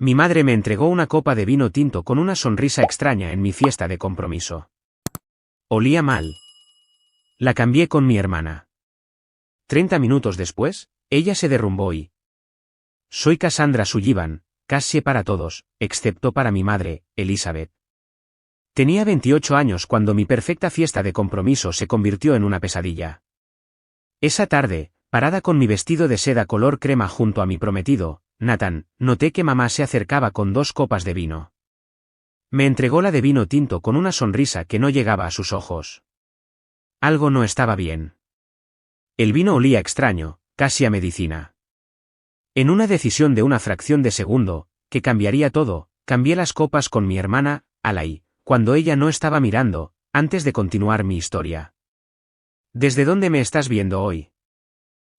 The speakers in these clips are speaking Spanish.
Mi madre me entregó una copa de vino tinto con una sonrisa extraña en mi fiesta de compromiso. Olía mal. La cambié con mi hermana. 30 minutos después, ella se derrumbó y... Soy Cassandra Sullivan, Cassie para todos, excepto para mi madre, Elizabeth. Tenía 28 años cuando mi perfecta fiesta de compromiso se convirtió en una pesadilla. Esa tarde, parada con mi vestido de seda color crema junto a mi prometido, Nathan, noté que mamá se acercaba con 2 copas de vino. Me entregó la de vino tinto con una sonrisa que no llegaba a sus ojos. Algo no estaba bien. El vino olía extraño, casi a medicina. En una decisión de una fracción de segundo, que cambiaría todo, cambié las copas con mi hermana, Alai, cuando ella no estaba mirando, antes de continuar mi historia. ¿Desde dónde me estás viendo hoy?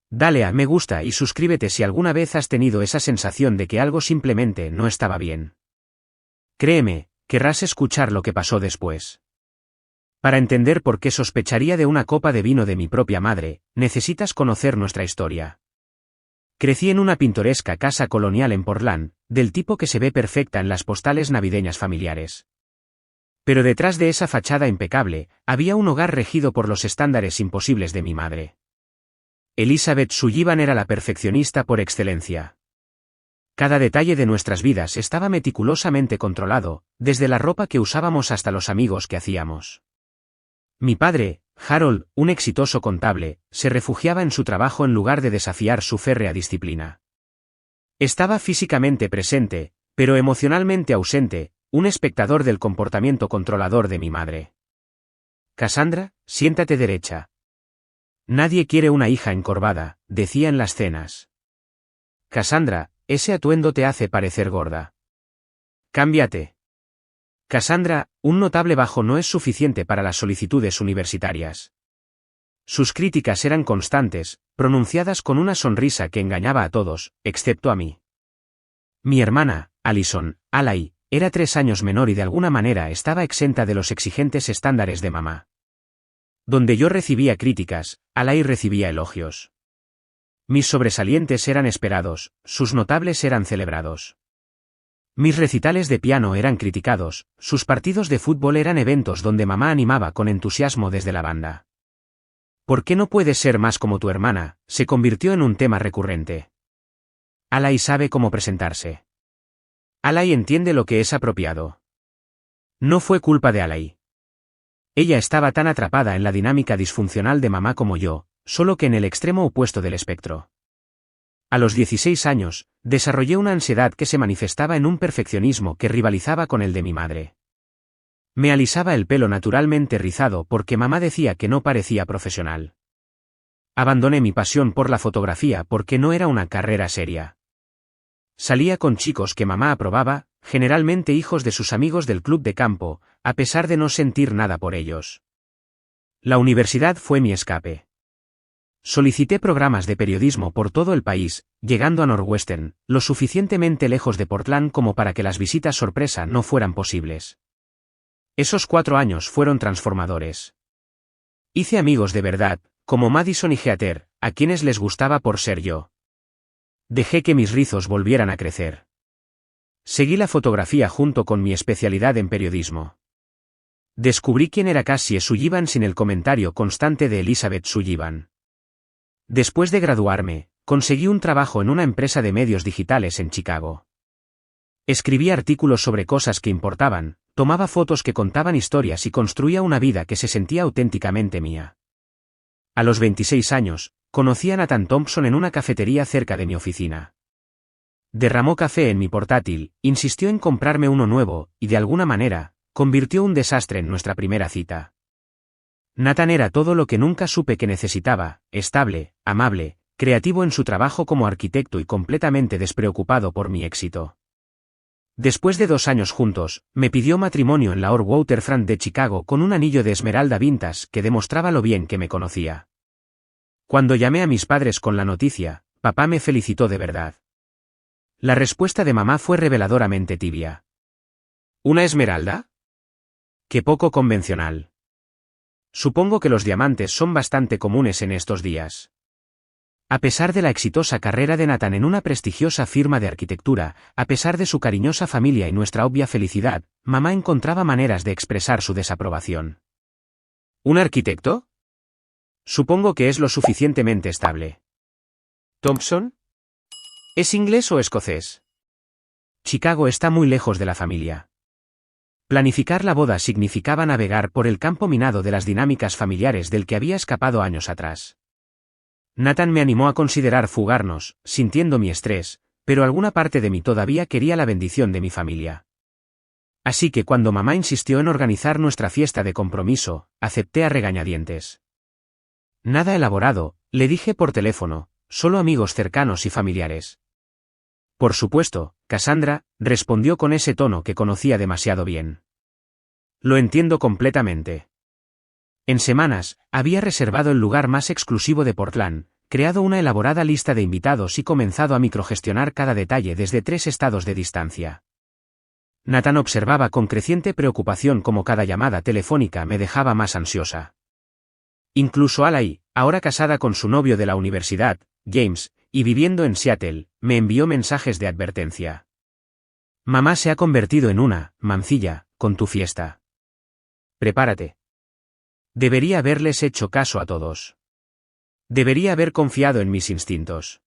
Dale a me gusta y suscríbete si alguna vez has tenido esa sensación de que algo simplemente no estaba bien. Créeme, querrás escuchar lo que pasó después. Para entender por qué sospecharía de una copa de vino de mi propia madre, necesitas conocer nuestra historia. Crecí en una pintoresca casa colonial en Portland, del tipo que se ve perfecta en las postales navideñas familiares. Pero detrás de esa fachada impecable, había un hogar regido por los estándares imposibles de mi madre. Elizabeth Sullivan era la perfeccionista por excelencia. Cada detalle de nuestras vidas estaba meticulosamente controlado, desde la ropa que usábamos hasta los amigos que hacíamos. Mi padre, Harold, un exitoso contable, se refugiaba en su trabajo en lugar de desafiar su férrea disciplina. Estaba físicamente presente, pero emocionalmente ausente, un espectador del comportamiento controlador de mi madre. Cassandra, siéntate derecha. Nadie quiere una hija encorvada, decía en las cenas. Cassandra, ese atuendo te hace parecer gorda. Cámbiate. Cassandra, un notable bajo no es suficiente para las solicitudes universitarias. Sus críticas eran constantes, pronunciadas con una sonrisa que engañaba a todos, excepto a mí. Mi hermana, Allison, Alai, era 3 años menor y de alguna manera estaba exenta de los exigentes estándares de mamá. Donde yo recibía críticas, Alai recibía elogios. Mis sobresalientes eran esperados, sus notables eran celebrados. Mis recitales de piano eran criticados, sus partidos de fútbol eran eventos donde mamá animaba con entusiasmo desde la banda. ¿Por qué no puedes ser más como tu hermana?, se convirtió en un tema recurrente. Alai sabe cómo presentarse. Alai entiende lo que es apropiado. No fue culpa de Alai. Ella estaba tan atrapada en la dinámica disfuncional de mamá como yo, solo que en el extremo opuesto del espectro. A los 16 años, desarrollé una ansiedad que se manifestaba en un perfeccionismo que rivalizaba con el de mi madre. Me alisaba el pelo naturalmente rizado porque mamá decía que no parecía profesional. Abandoné mi pasión por la fotografía porque no era una carrera seria. Salía con chicos que mamá aprobaba, generalmente hijos de sus amigos del club de campo, a pesar de no sentir nada por ellos. La universidad fue mi escape. Solicité programas de periodismo por todo el país, llegando a Northwestern, lo suficientemente lejos de Portland como para que las visitas sorpresa no fueran posibles. Esos 4 años fueron transformadores. Hice amigos de verdad, como Madison y Heather, a quienes les gustaba por ser yo. Dejé que mis rizos volvieran a crecer. Seguí la fotografía junto con mi especialidad en periodismo. Descubrí quién era Cassie Sullivan sin el comentario constante de Elizabeth Sullivan. Después de graduarme, conseguí un trabajo en una empresa de medios digitales en Chicago. Escribía artículos sobre cosas que importaban, tomaba fotos que contaban historias y construía una vida que se sentía auténticamente mía. A los 26 años, conocí a Nathan Thompson en una cafetería cerca de mi oficina. Derramó café en mi portátil, insistió en comprarme uno nuevo, y de alguna manera, convirtió un desastre en nuestra primera cita. Nathan era todo lo que nunca supe que necesitaba, estable, amable, creativo en su trabajo como arquitecto y completamente despreocupado por mi éxito. Después de 2 años juntos, me pidió matrimonio en la Or Waterfront de Chicago con un anillo de esmeralda vintage que demostraba lo bien que me conocía. Cuando llamé a mis padres con la noticia, papá me felicitó de verdad. La respuesta de mamá fue reveladoramente tibia. ¿Una esmeralda? Qué poco convencional. Supongo que los diamantes son bastante comunes en estos días. A pesar de la exitosa carrera de Nathan en una prestigiosa firma de arquitectura, a pesar de su cariñosa familia y nuestra obvia felicidad, mamá encontraba maneras de expresar su desaprobación. ¿Un arquitecto? Supongo que es lo suficientemente estable. ¿Thompson? ¿Es inglés o escocés? Chicago está muy lejos de la familia. Planificar la boda significaba navegar por el campo minado de las dinámicas familiares del que había escapado años atrás. Nathan me animó a considerar fugarnos, sintiendo mi estrés, pero alguna parte de mí todavía quería la bendición de mi familia. Así que cuando mamá insistió en organizar nuestra fiesta de compromiso, acepté a regañadientes. Nada elaborado, le dije por teléfono, solo amigos cercanos y familiares. Por supuesto, Cassandra, respondió con ese tono que conocía demasiado bien. Lo entiendo completamente. En semanas, había reservado el lugar más exclusivo de Portland, creado una elaborada lista de invitados y comenzado a microgestionar cada detalle desde 3 estados de distancia. Nathan observaba con creciente preocupación cómo cada llamada telefónica me dejaba más ansiosa. Incluso Alai, ahora casada con su novio de la universidad, James, y viviendo en Seattle, me envió mensajes de advertencia. Mamá se ha convertido en una mancilla con tu fiesta. Prepárate. Debería haberles hecho caso a todos. Debería haber confiado en mis instintos.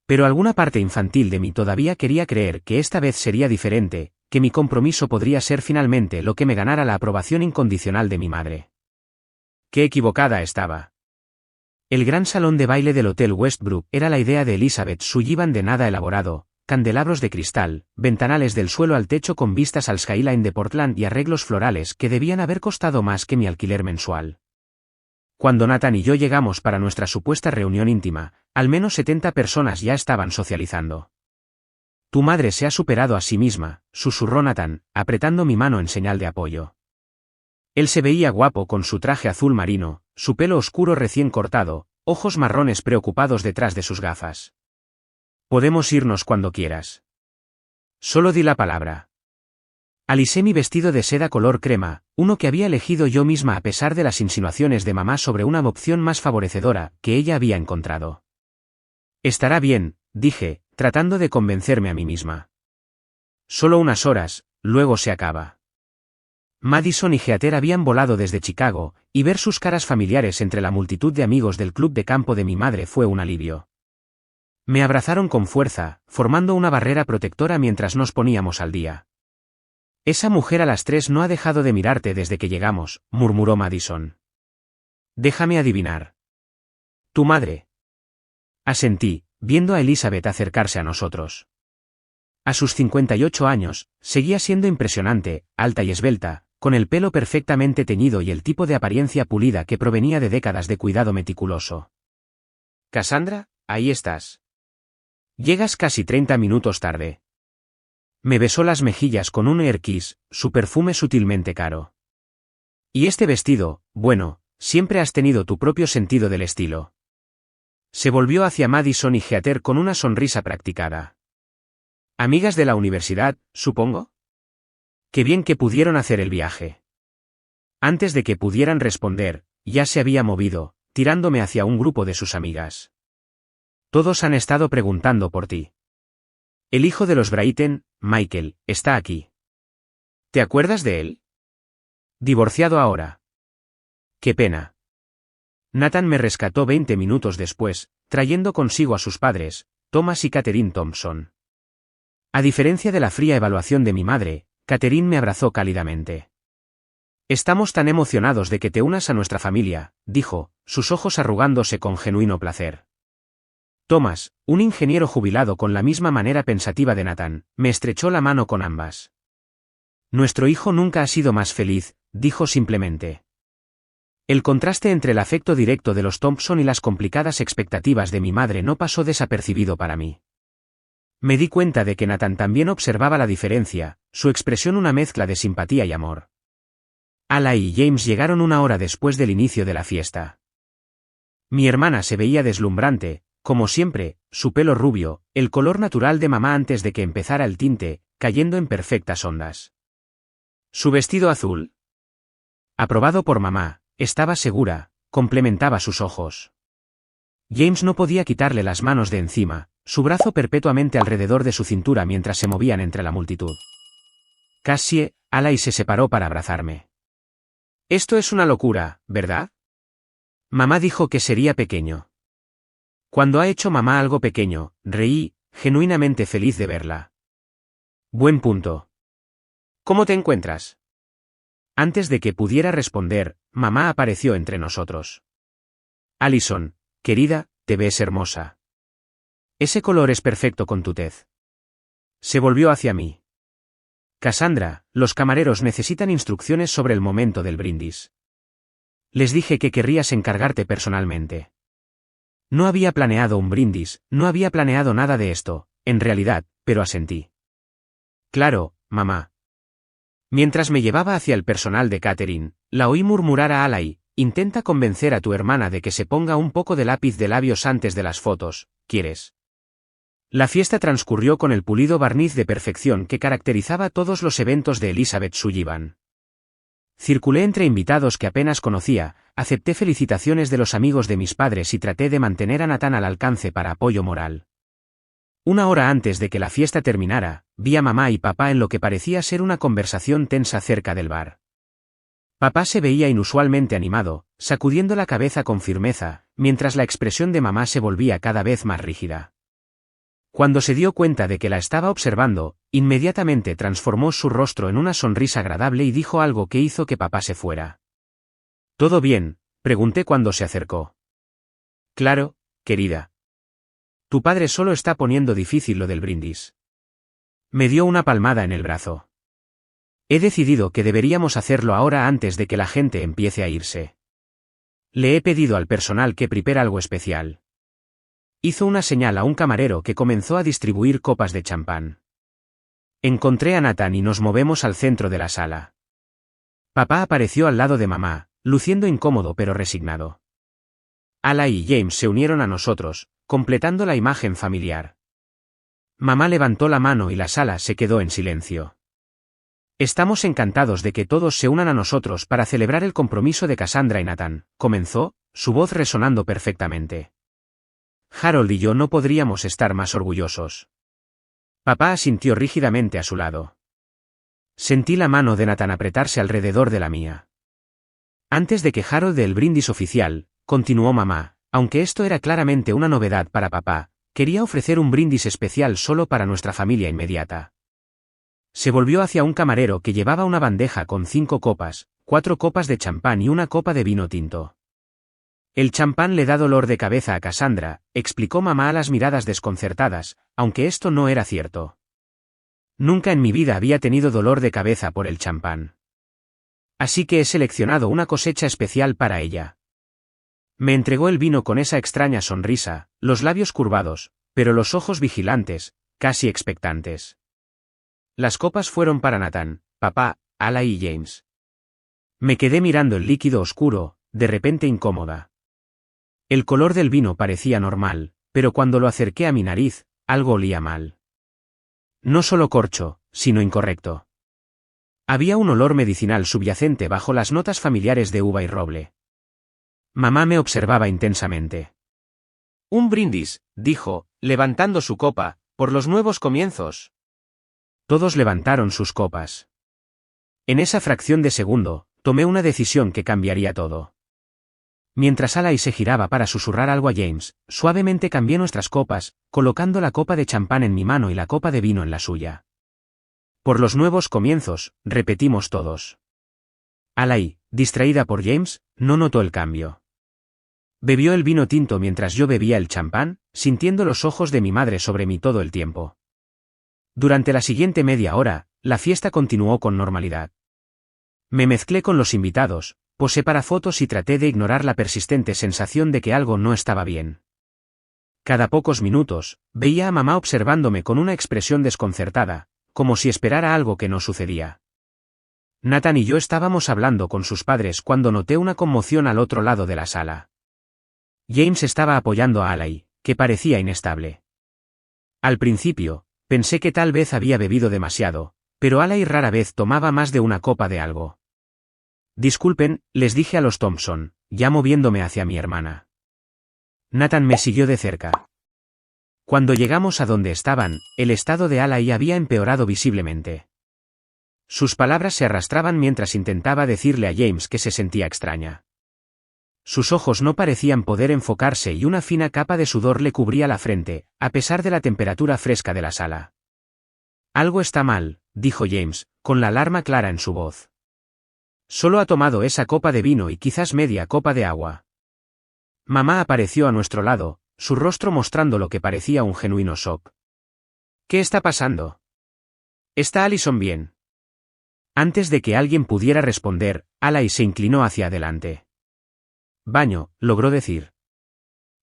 Pero alguna parte infantil de mí todavía quería creer que esta vez sería diferente, que mi compromiso podría ser finalmente lo que me ganara la aprobación incondicional de mi madre. Qué equivocada estaba. El gran salón de baile del Hotel Westbrook era la idea de Elizabeth Sullivan de nada elaborado, candelabros de cristal, ventanales del suelo al techo con vistas al skyline de Portland y arreglos florales que debían haber costado más que mi alquiler mensual. Cuando Nathan y yo llegamos para nuestra supuesta reunión íntima, al menos 70 personas ya estaban socializando. Tu madre se ha superado a sí misma, susurró Nathan, apretando mi mano en señal de apoyo. Él se veía guapo con su traje azul marino, su pelo oscuro recién cortado, ojos marrones preocupados detrás de sus gafas. Podemos irnos cuando quieras. Solo di la palabra. Alisé mi vestido de seda color crema, uno que había elegido yo misma a pesar de las insinuaciones de mamá sobre una opción más favorecedora que ella había encontrado. Estará bien, dije, tratando de convencerme a mí misma. Solo unas horas, luego se acaba. Madison y Heather habían volado desde Chicago, y ver sus caras familiares entre la multitud de amigos del club de campo de mi madre fue un alivio. Me abrazaron con fuerza, formando una barrera protectora mientras nos poníamos al día. Esa mujer a las 3 no ha dejado de mirarte desde que llegamos, murmuró Madison. Déjame adivinar. Tu madre. Asentí, viendo a Elizabeth acercarse a nosotros. A sus 58 años, seguía siendo impresionante, alta y esbelta, con el pelo perfectamente teñido y el tipo de apariencia pulida que provenía de décadas de cuidado meticuloso. Cassandra, ahí estás. Llegas casi 30 minutos tarde. Me besó las mejillas con un air kiss, su perfume sutilmente caro. Y este vestido, bueno, siempre has tenido tu propio sentido del estilo. Se volvió hacia Madison y Heather con una sonrisa practicada. Amigas de la universidad, supongo. Qué bien que pudieron hacer el viaje. Antes de que pudieran responder, ya se había movido, tirándome hacia un grupo de sus amigas. Todos han estado preguntando por ti. El hijo de los Brighton, Michael, está aquí. ¿Te acuerdas de él? Divorciado ahora. Qué pena. Nathan me rescató 20 minutos después, trayendo consigo a sus padres, Thomas y Catherine Thompson. A diferencia de la fría evaluación de mi madre, Catherine me abrazó cálidamente. Estamos tan emocionados de que te unas a nuestra familia, dijo, sus ojos arrugándose con genuino placer. Thomas, un ingeniero jubilado con la misma manera pensativa de Nathan, me estrechó la mano con ambas. Nuestro hijo nunca ha sido más feliz, dijo simplemente. El contraste entre el afecto directo de los Thompson y las complicadas expectativas de mi madre no pasó desapercibido para mí. Me di cuenta de que Nathan también observaba la diferencia, su expresión una mezcla de simpatía y amor. Ala y James llegaron una hora después del inicio de la fiesta. Mi hermana se veía deslumbrante, como siempre, su pelo rubio, el color natural de mamá antes de que empezara el tinte, cayendo en perfectas ondas. Su vestido azul, aprobado por mamá, estaba segura, complementaba sus ojos. James no podía quitarle las manos de encima, su brazo perpetuamente alrededor de su cintura mientras se movían entre la multitud. Cassie, Alay se separó para abrazarme. Esto es una locura, ¿verdad? Mamá dijo que sería pequeño. Cuando ha hecho mamá algo pequeño, reí, genuinamente feliz de verla. Buen punto. ¿Cómo te encuentras? Antes de que pudiera responder, mamá apareció entre nosotros. Allison, querida, te ves hermosa. Ese color es perfecto con tu tez. Se volvió hacia mí. Cassandra, los camareros necesitan instrucciones sobre el momento del brindis. Les dije que querrías encargarte personalmente. No había planeado un brindis, no había planeado nada de esto, en realidad, pero asentí. Claro, mamá. Mientras me llevaba hacia el personal de catering, la oí murmurar a Alay, intenta convencer a tu hermana de que se ponga un poco de lápiz de labios antes de las fotos, ¿quieres? La fiesta transcurrió con el pulido barniz de perfección que caracterizaba todos los eventos de Elizabeth Sullivan. Circulé entre invitados que apenas conocía, acepté felicitaciones de los amigos de mis padres y traté de mantener a Nathan al alcance para apoyo moral. Una hora antes de que la fiesta terminara, vi a mamá y papá en lo que parecía ser una conversación tensa cerca del bar. Papá se veía inusualmente animado, sacudiendo la cabeza con firmeza, mientras la expresión de mamá se volvía cada vez más rígida. Cuando se dio cuenta de que la estaba observando, inmediatamente transformó su rostro en una sonrisa agradable y dijo algo que hizo que papá se fuera. ¿Todo bien?, pregunté cuando se acercó. Claro, querida. Tu padre solo está poniendo difícil lo del brindis. Me dio una palmada en el brazo. He decidido que deberíamos hacerlo ahora antes de que la gente empiece a irse. Le he pedido al personal que prepare algo especial. Hizo una señal a un camarero que comenzó a distribuir copas de champán. Encontré a Nathan y nos movemos al centro de la sala. Papá apareció al lado de mamá, luciendo incómodo pero resignado. Alay y James se unieron a nosotros, completando la imagen familiar. Mamá levantó la mano y la sala se quedó en silencio. Estamos encantados de que todos se unan a nosotros para celebrar el compromiso de Cassandra y Nathan, comenzó, su voz resonando perfectamente. Harold y yo no podríamos estar más orgullosos. Papá asintió rígidamente a su lado. Sentí la mano de Nathan apretarse alrededor de la mía. Antes de que Harold dé el brindis oficial, continuó mamá, aunque esto era claramente una novedad para papá, quería ofrecer un brindis especial solo para nuestra familia inmediata. Se volvió hacia un camarero que llevaba una bandeja con 5 copas, 4 copas de champán y una copa de vino tinto. El champán le da dolor de cabeza a Cassandra, explicó mamá a las miradas desconcertadas, aunque esto no era cierto. Nunca en mi vida había tenido dolor de cabeza por el champán. Así que he seleccionado una cosecha especial para ella. Me entregó el vino con esa extraña sonrisa, los labios curvados, pero los ojos vigilantes, casi expectantes. Las copas fueron para Nathan, papá, Alay y James. Me quedé mirando el líquido oscuro, de repente incómoda. El color del vino parecía normal, pero cuando lo acerqué a mi nariz, algo olía mal. No solo corcho, sino incorrecto. Había un olor medicinal subyacente bajo las notas familiares de uva y roble. Mamá me observaba intensamente. Un brindis, dijo, levantando su copa, por los nuevos comienzos. Todos levantaron sus copas. En esa fracción de segundo, tomé una decisión que cambiaría todo. Mientras Alay se giraba para susurrar algo a James, suavemente cambié nuestras copas, colocando la copa de champán en mi mano y la copa de vino en la suya. Por los nuevos comienzos, repetimos todos. Alay, distraída por James, no notó el cambio. Bebió el vino tinto mientras yo bebía el champán, sintiendo los ojos de mi madre sobre mí todo el tiempo. Durante la siguiente media hora, la fiesta continuó con normalidad. Me mezclé con los invitados, posé para fotos y traté de ignorar la persistente sensación de que algo no estaba bien. Cada pocos minutos, veía a mamá observándome con una expresión desconcertada, como si esperara algo que no sucedía. Nathan y yo estábamos hablando con sus padres cuando noté una conmoción al otro lado de la sala. James estaba apoyando a Alay, que parecía inestable. Al principio, pensé que tal vez había bebido demasiado, pero Alay rara vez tomaba más de una copa de algo. Disculpen, les dije a los Thompson, ya moviéndome hacia mi hermana. Nathan me siguió de cerca. Cuando llegamos a donde estaban, el estado de Alai había empeorado visiblemente. Sus palabras se arrastraban mientras intentaba decirle a James que se sentía extraña. Sus ojos no parecían poder enfocarse y una fina capa de sudor le cubría la frente, a pesar de la temperatura fresca de la sala. Algo está mal, dijo James, con la alarma clara en su voz. Solo ha tomado esa copa de vino y quizás media copa de agua. Mamá apareció a nuestro lado, su rostro mostrando lo que parecía un genuino shock. ¿Qué está pasando? ¿Está Allison bien? Antes de que alguien pudiera responder, Alai se inclinó hacia adelante. Baño, logró decir.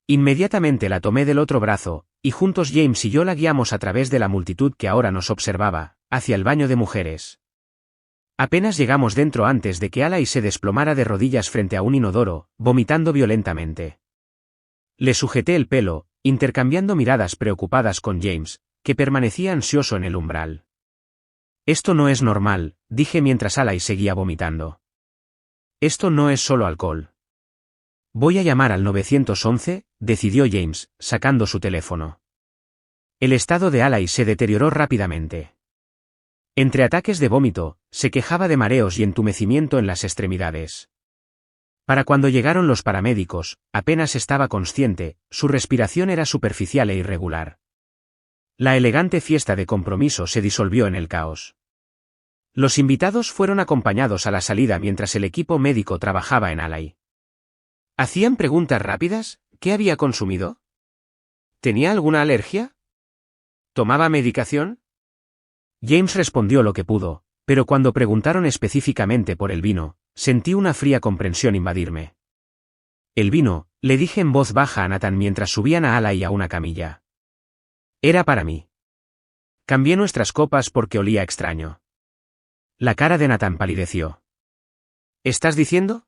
Inmediatamente la tomé del otro brazo, y juntos James y yo la guiamos a través de la multitud que ahora nos observaba, hacia el baño de mujeres. Apenas llegamos dentro antes de que Alai se desplomara de rodillas frente a un inodoro, vomitando violentamente. Le sujeté el pelo, intercambiando miradas preocupadas con James, que permanecía ansioso en el umbral. Esto no es normal, dije mientras Alai seguía vomitando. Esto no es solo alcohol. Voy a llamar al 911, decidió James, sacando su teléfono. El estado de Alai se deterioró rápidamente. Entre ataques de vómito, se quejaba de mareos y entumecimiento en las extremidades. Para cuando llegaron los paramédicos, apenas estaba consciente, su respiración era superficial e irregular. La elegante fiesta de compromiso se disolvió en el caos. Los invitados fueron acompañados a la salida mientras el equipo médico trabajaba en Alai. ¿Hacían preguntas rápidas? ¿Qué había consumido? ¿Tenía alguna alergia? ¿Tomaba medicación? James respondió lo que pudo, pero cuando preguntaron específicamente por el vino, sentí una fría comprensión invadirme. El vino, le dije en voz baja a Nathan mientras subían a Alai a una camilla. Era para mí. Cambié nuestras copas porque olía extraño. La cara de Nathan palideció. ¿Estás diciendo?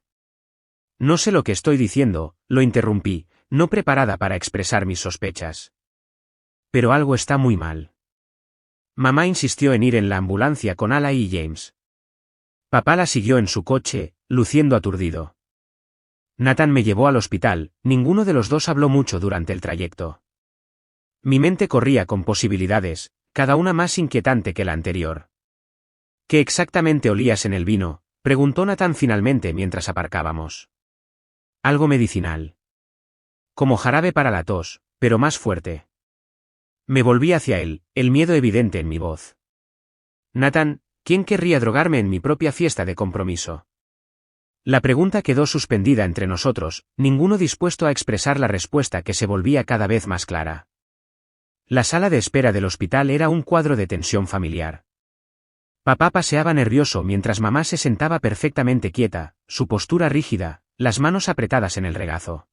No sé lo que estoy diciendo, lo interrumpí, no preparada para expresar mis sospechas. Pero algo está muy mal. Mamá insistió en ir en la ambulancia con Alai y James. Papá la siguió en su coche, luciendo aturdido. Nathan me llevó al hospital, ninguno de los dos habló mucho durante el trayecto. Mi mente corría con posibilidades, cada una más inquietante que la anterior. ¿Qué exactamente olías en el vino?, preguntó Nathan finalmente mientras aparcábamos. Algo medicinal. Como jarabe para la tos, pero más fuerte. Me volví hacia él, el miedo evidente en mi voz. Nathan, ¿quién querría drogarme en mi propia fiesta de compromiso? La pregunta quedó suspendida entre nosotros, ninguno dispuesto a expresar la respuesta que se volvía cada vez más clara. La sala de espera del hospital era un cuadro de tensión familiar. Papá paseaba nervioso mientras mamá se sentaba perfectamente quieta, su postura rígida, las manos apretadas en el regazo.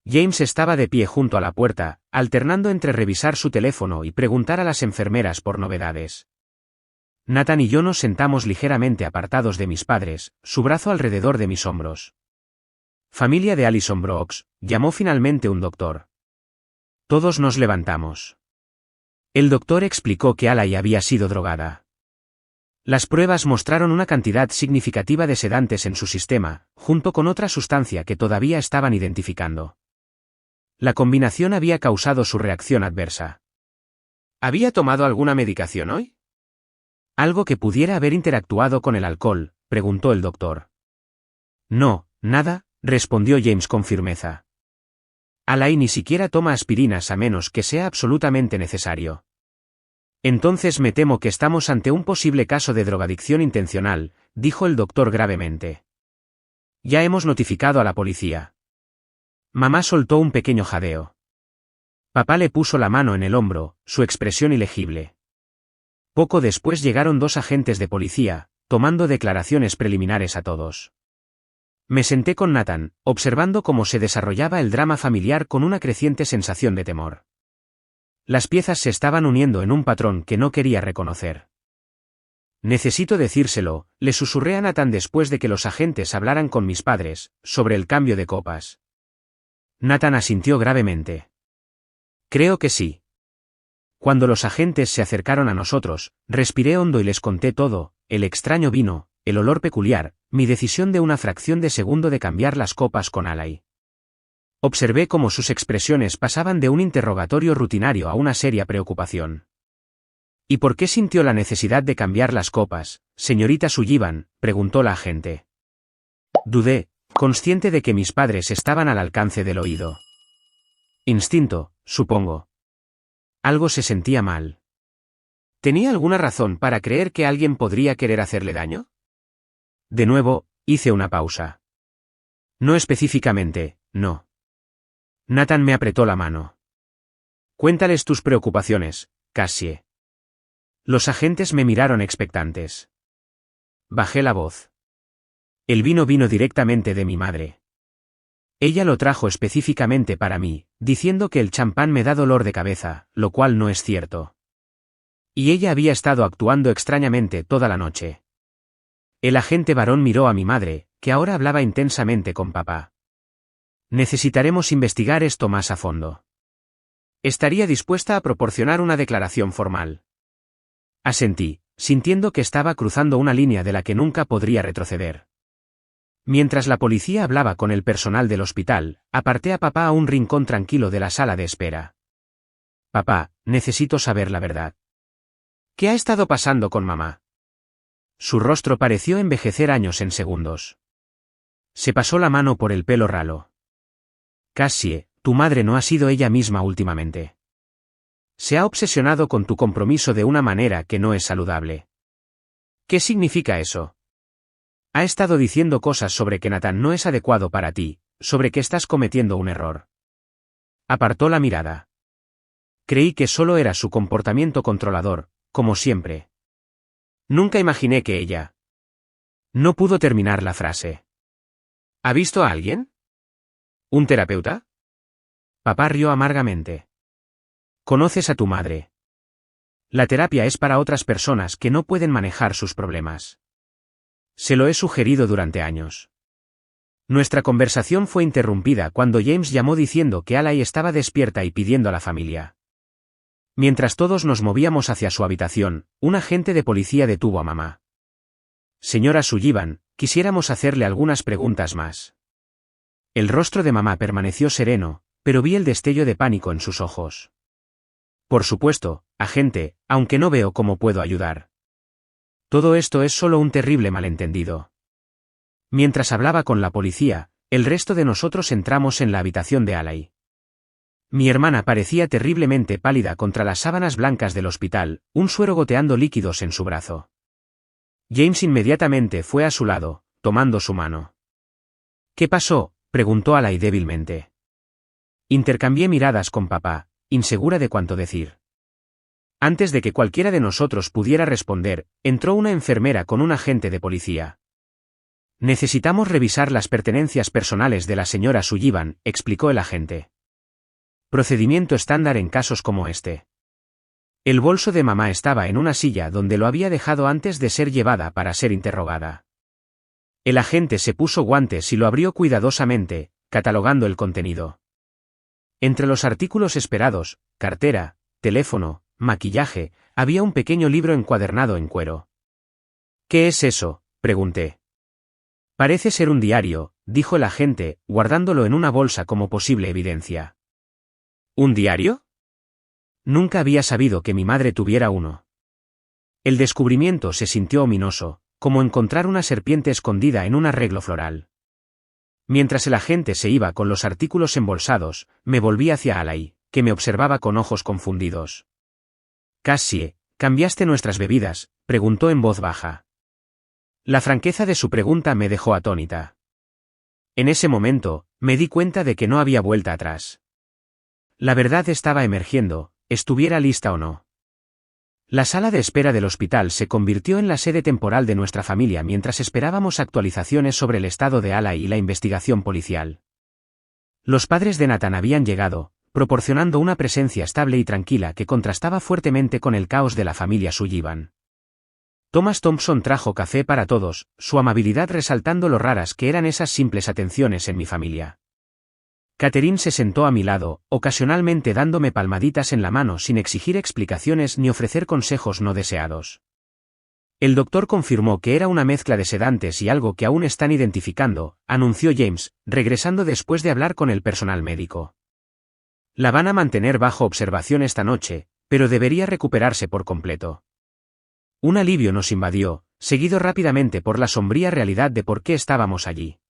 James estaba de pie junto a la puerta, alternando entre revisar su teléfono y preguntar a las enfermeras por novedades. Nathan y yo nos sentamos ligeramente apartados de mis padres, su brazo alrededor de mis hombros. Familia de Allison Brooks, llamó finalmente un doctor. Todos nos levantamos. El doctor explicó que Alai había sido drogada. Las pruebas mostraron una cantidad significativa de sedantes en su sistema, junto con otra sustancia que todavía estaban identificando. La combinación había causado su reacción adversa. ¿Había tomado alguna medicación hoy? ¿Algo que pudiera haber interactuado con el alcohol?, preguntó el doctor. No, nada, respondió James con firmeza. Alai ni siquiera toma aspirinas a menos que sea absolutamente necesario. Entonces me temo que estamos ante un posible caso de drogadicción intencional, dijo el doctor gravemente. Ya hemos notificado a la policía. Mamá soltó un pequeño jadeo. Papá le puso la mano en el hombro, su expresión ilegible. Poco después llegaron 2 agentes de policía, tomando declaraciones preliminares a todos. Me senté con Nathan, observando cómo se desarrollaba el drama familiar con una creciente sensación de temor. Las piezas se estaban uniendo en un patrón que no quería reconocer. Necesito decírselo, le susurré a Nathan después de que los agentes hablaran con mis padres, sobre el cambio de copas. Nathan asintió gravemente. Creo que sí. Cuando los agentes se acercaron a nosotros, respiré hondo y les conté todo, el extraño vino, el olor peculiar, mi decisión de una fracción de segundo de cambiar las copas con Alai. Observé cómo sus expresiones pasaban de un interrogatorio rutinario a una seria preocupación. ¿Y por qué sintió la necesidad de cambiar las copas, señorita Sullivan?, preguntó la agente. Dudé, consciente de que mis padres estaban al alcance del oído. Instinto, supongo. Algo se sentía mal. ¿Tenía alguna razón para creer que alguien podría querer hacerle daño? De nuevo, hice una pausa. No específicamente, no. Nathan me apretó la mano. Cuéntales tus preocupaciones, Cassie. Los agentes me miraron expectantes. Bajé la voz. El vino vino directamente de mi madre. Ella lo trajo específicamente para mí, diciendo que el champán me da dolor de cabeza, lo cual no es cierto. Y ella había estado actuando extrañamente toda la noche. El agente varón miró a mi madre, que ahora hablaba intensamente con papá. Necesitaremos investigar esto más a fondo. Estaría dispuesta a proporcionar una declaración formal. Asentí, sintiendo que estaba cruzando una línea de la que nunca podría retroceder. Mientras la policía hablaba con el personal del hospital, aparté a papá a un rincón tranquilo de la sala de espera. Papá, necesito saber la verdad. ¿Qué ha estado pasando con mamá? Su rostro pareció envejecer años en segundos. Se pasó la mano por el pelo ralo. Cassie, tu madre no ha sido ella misma últimamente. Se ha obsesionado con tu compromiso de una manera que no es saludable. ¿Qué significa eso? Ha estado diciendo cosas sobre que Nathan no es adecuado para ti, sobre que estás cometiendo un error. Apartó la mirada. Creí que solo era su comportamiento controlador, como siempre. Nunca imaginé que ella... No pudo terminar la frase. ¿Ha visto a alguien? ¿Un terapeuta? Papá rió amargamente. ¿Conoces a tu madre? La terapia es para otras personas que no pueden manejar sus problemas. Se lo he sugerido durante años. Nuestra conversación fue interrumpida cuando James llamó diciendo que Alay estaba despierta y pidiendo a la familia. Mientras todos nos movíamos hacia su habitación, un agente de policía detuvo a mamá. Señora Sullivan, quisiéramos hacerle algunas preguntas más. El rostro de mamá permaneció sereno, pero vi el destello de pánico en sus ojos. Por supuesto, agente, aunque no veo cómo puedo ayudar. Todo esto es solo un terrible malentendido. Mientras hablaba con la policía, el resto de nosotros entramos en la habitación de Alay. Mi hermana parecía terriblemente pálida contra las sábanas blancas del hospital, un suero goteando líquidos en su brazo. James inmediatamente fue a su lado, tomando su mano. ¿Qué pasó?, preguntó Alay débilmente. Intercambié miradas con papá, insegura de cuánto decir. Antes de que cualquiera de nosotros pudiera responder, entró una enfermera con un agente de policía. Necesitamos revisar las pertenencias personales de la señora Sullivan, explicó el agente. Procedimiento estándar en casos como este. El bolso de mamá estaba en una silla donde lo había dejado antes de ser llevada para ser interrogada. El agente se puso guantes y lo abrió cuidadosamente, catalogando el contenido. Entre los artículos esperados, cartera, teléfono, maquillaje, había un pequeño libro encuadernado en cuero. ¿Qué es eso?, pregunté. Parece ser un diario, dijo el agente, guardándolo en una bolsa como posible evidencia. ¿Un diario? Nunca había sabido que mi madre tuviera uno. El descubrimiento se sintió ominoso, como encontrar una serpiente escondida en un arreglo floral. Mientras el agente se iba con los artículos embolsados, me volví hacia Alay, que me observaba con ojos confundidos. Cassie, ¿cambiaste nuestras bebidas?, preguntó en voz baja. La franqueza de su pregunta me dejó atónita. En ese momento, me di cuenta de que no había vuelta atrás. La verdad estaba emergiendo, estuviera lista o no. La sala de espera del hospital se convirtió en la sede temporal de nuestra familia mientras esperábamos actualizaciones sobre el estado de Alay y la investigación policial. Los padres de Nathan habían llegado, proporcionando una presencia estable y tranquila que contrastaba fuertemente con el caos de la familia Sullivan. Thomas Thompson trajo café para todos, su amabilidad resaltando lo raras que eran esas simples atenciones en mi familia. Catherine se sentó a mi lado, ocasionalmente dándome palmaditas en la mano sin exigir explicaciones ni ofrecer consejos no deseados. El doctor confirmó que era una mezcla de sedantes y algo que aún están identificando, anunció James, regresando después de hablar con el personal médico. La van a mantener bajo observación esta noche, pero debería recuperarse por completo. Un alivio nos invadió, seguido rápidamente por la sombría realidad de por qué estábamos allí.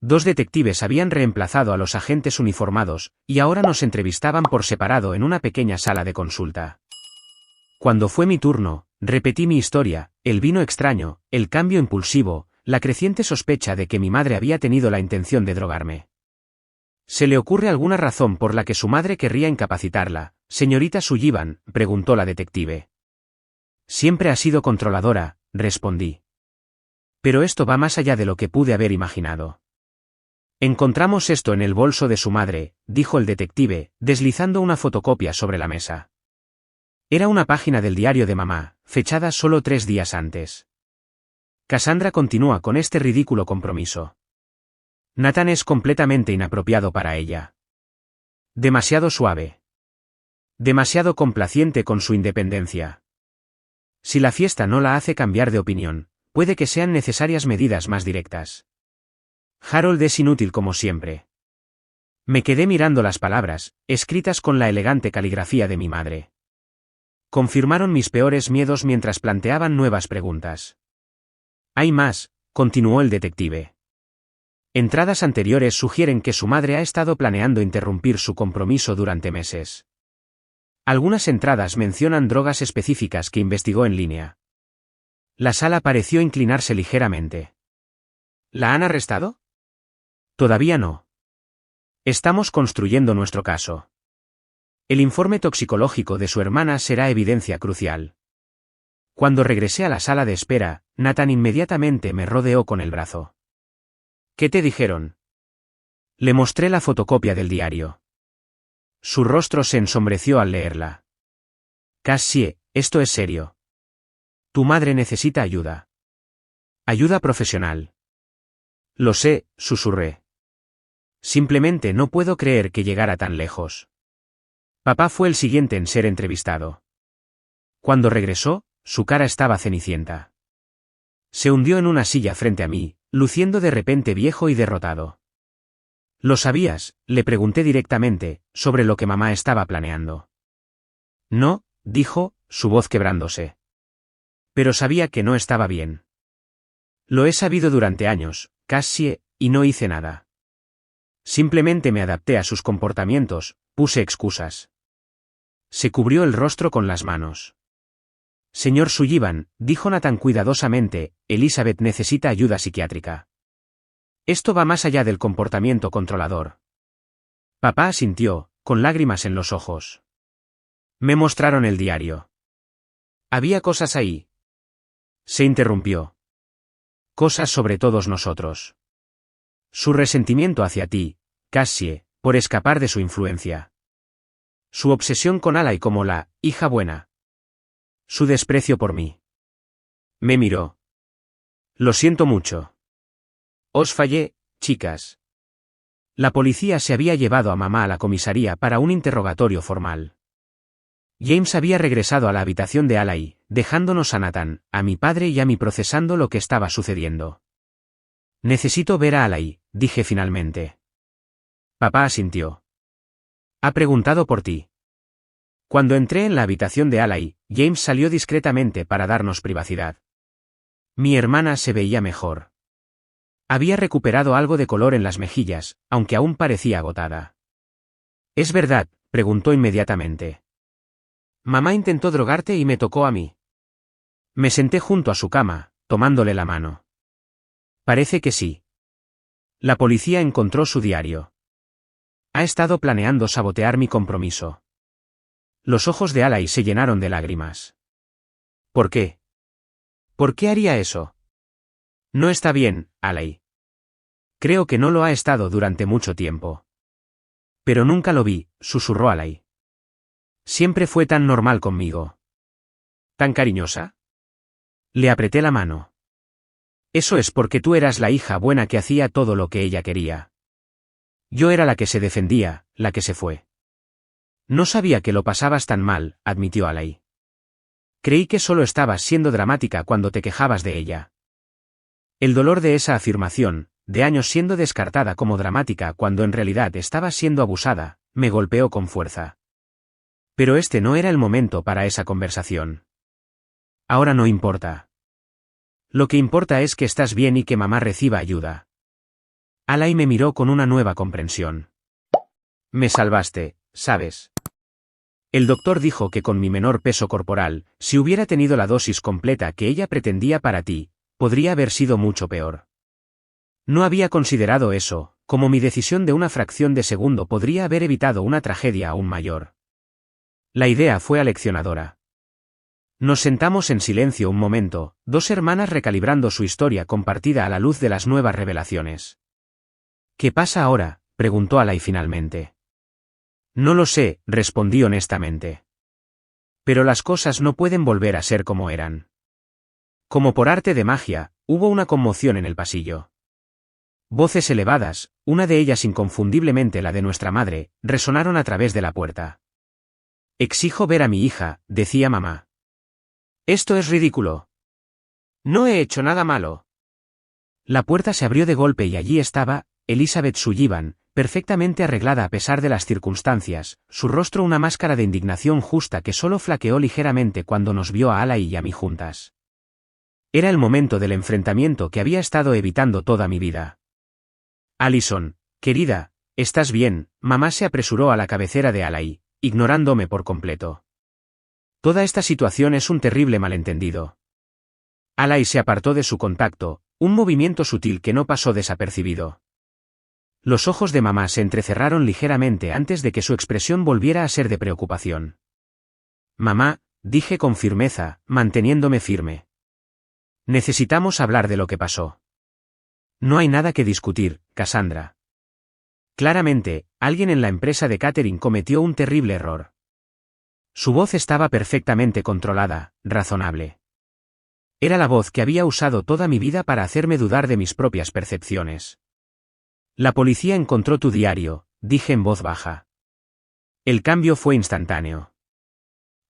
2 detectives habían reemplazado a los agentes uniformados, y ahora nos entrevistaban por separado en una pequeña sala de consulta. Cuando fue mi turno, repetí mi historia, el vino extraño, el cambio impulsivo, la creciente sospecha de que mi madre había tenido la intención de drogarme. ¿Se le ocurre alguna razón por la que su madre querría incapacitarla, señorita Sullivan?, preguntó la detective. Siempre ha sido controladora, respondí. Pero esto va más allá de lo que pude haber imaginado. Encontramos esto en el bolso de su madre, dijo el detective, deslizando una fotocopia sobre la mesa. Era una página del diario de mamá, fechada solo 3 días antes. Cassandra continúa con este ridículo compromiso. Nathan es completamente inapropiado para ella. Demasiado suave. Demasiado complaciente con su independencia. Si la fiesta no la hace cambiar de opinión, puede que sean necesarias medidas más directas. Harold es inútil como siempre. Me quedé mirando las palabras, escritas con la elegante caligrafía de mi madre. Confirmaron mis peores miedos mientras planteaban nuevas preguntas. Hay más, continuó el detective. Entradas anteriores sugieren que su madre ha estado planeando interrumpir su compromiso durante meses. Algunas entradas mencionan drogas específicas que investigó en línea. La sala pareció inclinarse ligeramente. ¿La han arrestado? Todavía no. Estamos construyendo nuestro caso. El informe toxicológico de su hermana será evidencia crucial. Cuando regresé a la sala de espera, Nathan inmediatamente me rodeó con el brazo. ¿Qué te dijeron? Le mostré la fotocopia del diario. Su rostro se ensombreció al leerla. Cassie, esto es serio. Tu madre necesita ayuda. Ayuda profesional. Lo sé, susurré. Simplemente no puedo creer que llegara tan lejos. Papá fue el siguiente en ser entrevistado. Cuando regresó, su cara estaba cenicienta. Se hundió en una silla frente a mí, luciendo de repente viejo y derrotado. ¿Lo sabías?, le pregunté directamente, sobre lo que mamá estaba planeando. No, dijo, su voz quebrándose. Pero sabía que no estaba bien. Lo he sabido durante años, Cassie, y no hice nada. Simplemente me adapté a sus comportamientos, puse excusas. Se cubrió el rostro con las manos. Señor Sullivan, dijo Nathan cuidadosamente, Elizabeth necesita ayuda psiquiátrica. Esto va más allá del comportamiento controlador. Papá asintió, con lágrimas en los ojos. Me mostraron el diario. Había cosas ahí. Se interrumpió. Cosas sobre todos nosotros. Su resentimiento hacia ti, Cassie, por escapar de su influencia. Su obsesión con Alay como la hija buena. Su desprecio por mí. Me miró. Lo siento mucho. Os fallé, chicas. La policía se había llevado a mamá a la comisaría para un interrogatorio formal. James había regresado a la habitación de Alay, dejándonos a Nathan, a mi padre y a mí procesando lo que estaba sucediendo. Necesito ver a Alay, dije finalmente. Papá asintió. Ha preguntado por ti. Cuando entré en la habitación de Alay, James salió discretamente para darnos privacidad. Mi hermana se veía mejor. Había recuperado algo de color en las mejillas, aunque aún parecía agotada. ¿Es verdad?, preguntó inmediatamente. Mamá intentó drogarte y me tocó a mí. Me senté junto a su cama, tomándole la mano. Parece que sí. La policía encontró su diario. Ha estado planeando sabotear mi compromiso. Los ojos de Alay se llenaron de lágrimas. ¿Por qué? ¿Por qué haría eso? No está bien, Alay. Creo que no lo ha estado durante mucho tiempo. Pero nunca lo vi, susurró Alay. Siempre fue tan normal conmigo. ¿Tan cariñosa? Le apreté la mano. Eso es porque tú eras la hija buena que hacía todo lo que ella quería. Yo era la que se defendía, la que se fue. No sabía que lo pasabas tan mal, admitió Alay. Creí que solo estabas siendo dramática cuando te quejabas de ella. El dolor de esa afirmación, de años siendo descartada como dramática cuando en realidad estaba siendo abusada, me golpeó con fuerza. Pero este no era el momento para esa conversación. Ahora no importa. Lo que importa es que estás bien y que mamá reciba ayuda. Alay me miró con una nueva comprensión. Me salvaste, ¿sabes? El doctor dijo que con mi menor peso corporal, si hubiera tenido la dosis completa que ella pretendía para ti, podría haber sido mucho peor. No había considerado eso, como mi decisión de una fracción de segundo podría haber evitado una tragedia aún mayor. La idea fue aleccionadora. Nos sentamos en silencio un momento, dos hermanas recalibrando su historia compartida a la luz de las nuevas revelaciones. ¿Qué pasa ahora?, preguntó Alay finalmente. No lo sé, respondí honestamente. Pero las cosas no pueden volver a ser como eran. Como por arte de magia, hubo una conmoción en el pasillo. Voces elevadas, una de ellas inconfundiblemente la de nuestra madre, resonaron a través de la puerta. Exijo ver a mi hija, decía mamá. Esto es ridículo. No he hecho nada malo. La puerta se abrió de golpe y allí estaba Elizabeth Sullivan, perfectamente arreglada a pesar de las circunstancias, su rostro una máscara de indignación justa que solo flaqueó ligeramente cuando nos vio a Alay y a mí juntas. Era el momento del enfrentamiento que había estado evitando toda mi vida. Allison, querida, ¿estás bien? Mamá se apresuró a la cabecera de Alay, ignorándome por completo. Toda esta situación es un terrible malentendido. Alay se apartó de su contacto, un movimiento sutil que no pasó desapercibido. Los ojos de mamá se entrecerraron ligeramente antes de que su expresión volviera a ser de preocupación. Mamá, dije con firmeza, manteniéndome firme. Necesitamos hablar de lo que pasó. No hay nada que discutir, Cassandra. Claramente, alguien en la empresa de catering cometió un terrible error. Su voz estaba perfectamente controlada, razonable. Era la voz que había usado toda mi vida para hacerme dudar de mis propias percepciones. La policía encontró tu diario, dije en voz baja. El cambio fue instantáneo.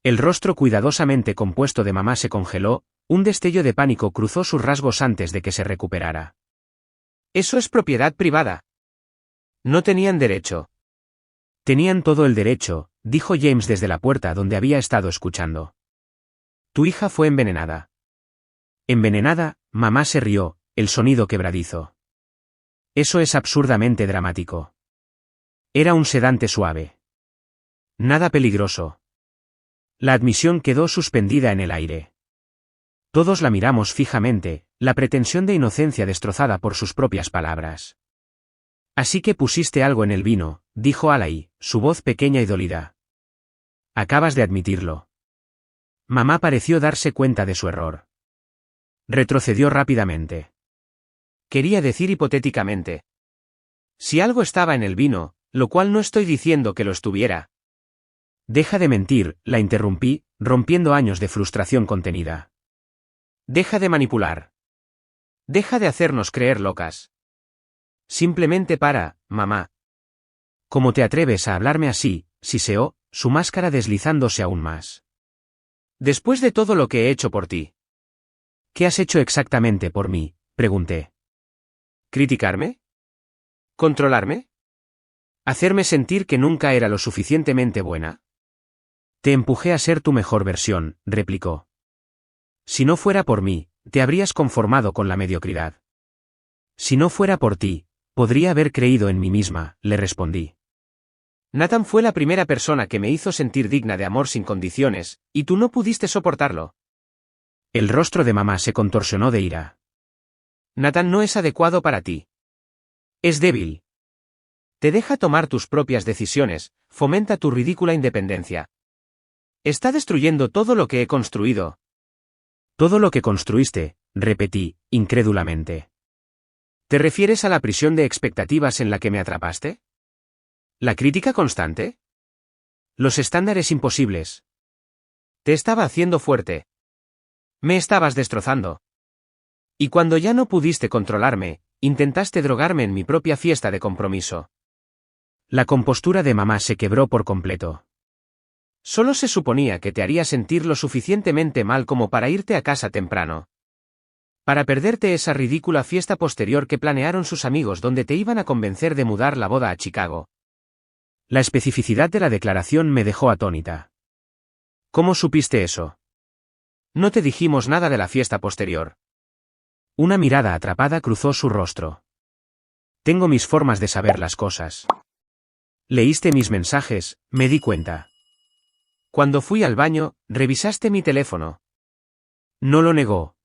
El rostro cuidadosamente compuesto de mamá se congeló, un destello de pánico cruzó sus rasgos antes de que se recuperara. Eso es propiedad privada. No tenían derecho. Tenían todo el derecho, dijo James desde la puerta donde había estado escuchando. Tu hija fue envenenada. Envenenada, mamá se rió, el sonido quebradizo. Eso es absurdamente dramático. Era un sedante suave. Nada peligroso. La admisión quedó suspendida en el aire. Todos la miramos fijamente, la pretensión de inocencia destrozada por sus propias palabras. Así que pusiste algo en el vino, dijo Alay, su voz pequeña y dolida. Acabas de admitirlo. Mamá pareció darse cuenta de su error. Retrocedió rápidamente. Quería decir hipotéticamente. Si algo estaba en el vino, lo cual no estoy diciendo que lo estuviera. Deja de mentir, la interrumpí, rompiendo años de frustración contenida. Deja de manipular. Deja de hacernos creer locas. Simplemente para, mamá. ¿Cómo te atreves a hablarme así?, siseó, su máscara deslizándose aún más. Después de todo lo que he hecho por ti. ¿Qué has hecho exactamente por mí?, pregunté. ¿Criticarme? ¿Controlarme? ¿Hacerme sentir que nunca era lo suficientemente buena? Te empujé a ser tu mejor versión, replicó. Si no fuera por mí, te habrías conformado con la mediocridad. Si no fuera por ti, podría haber creído en mí misma, le respondí. Nathan fue la primera persona que me hizo sentir digna de amor sin condiciones, y tú no pudiste soportarlo. El rostro de mamá se contorsionó de ira. Nathan no es adecuado para ti. Es débil. Te deja tomar tus propias decisiones, fomenta tu ridícula independencia. Está destruyendo todo lo que he construido. Todo lo que construiste, repetí, incrédulamente. ¿Te refieres a la prisión de expectativas en la que me atrapaste? ¿La crítica constante? Los estándares imposibles. Te estaba haciendo fuerte. Me estabas destrozando. Y cuando ya no pudiste controlarme, intentaste drogarme en mi propia fiesta de compromiso. La compostura de mamá se quebró por completo. Solo se suponía que te haría sentir lo suficientemente mal como para irte a casa temprano. Para perderte esa ridícula fiesta posterior que planearon sus amigos donde te iban a convencer de mudar la boda a Chicago. La especificidad de la declaración me dejó atónita. ¿Cómo supiste eso? No te dijimos nada de la fiesta posterior. Una mirada atrapada cruzó su rostro. Tengo mis formas de saber las cosas. Leíste mis mensajes, me di cuenta. Cuando fui al baño, revisaste mi teléfono. No lo negó.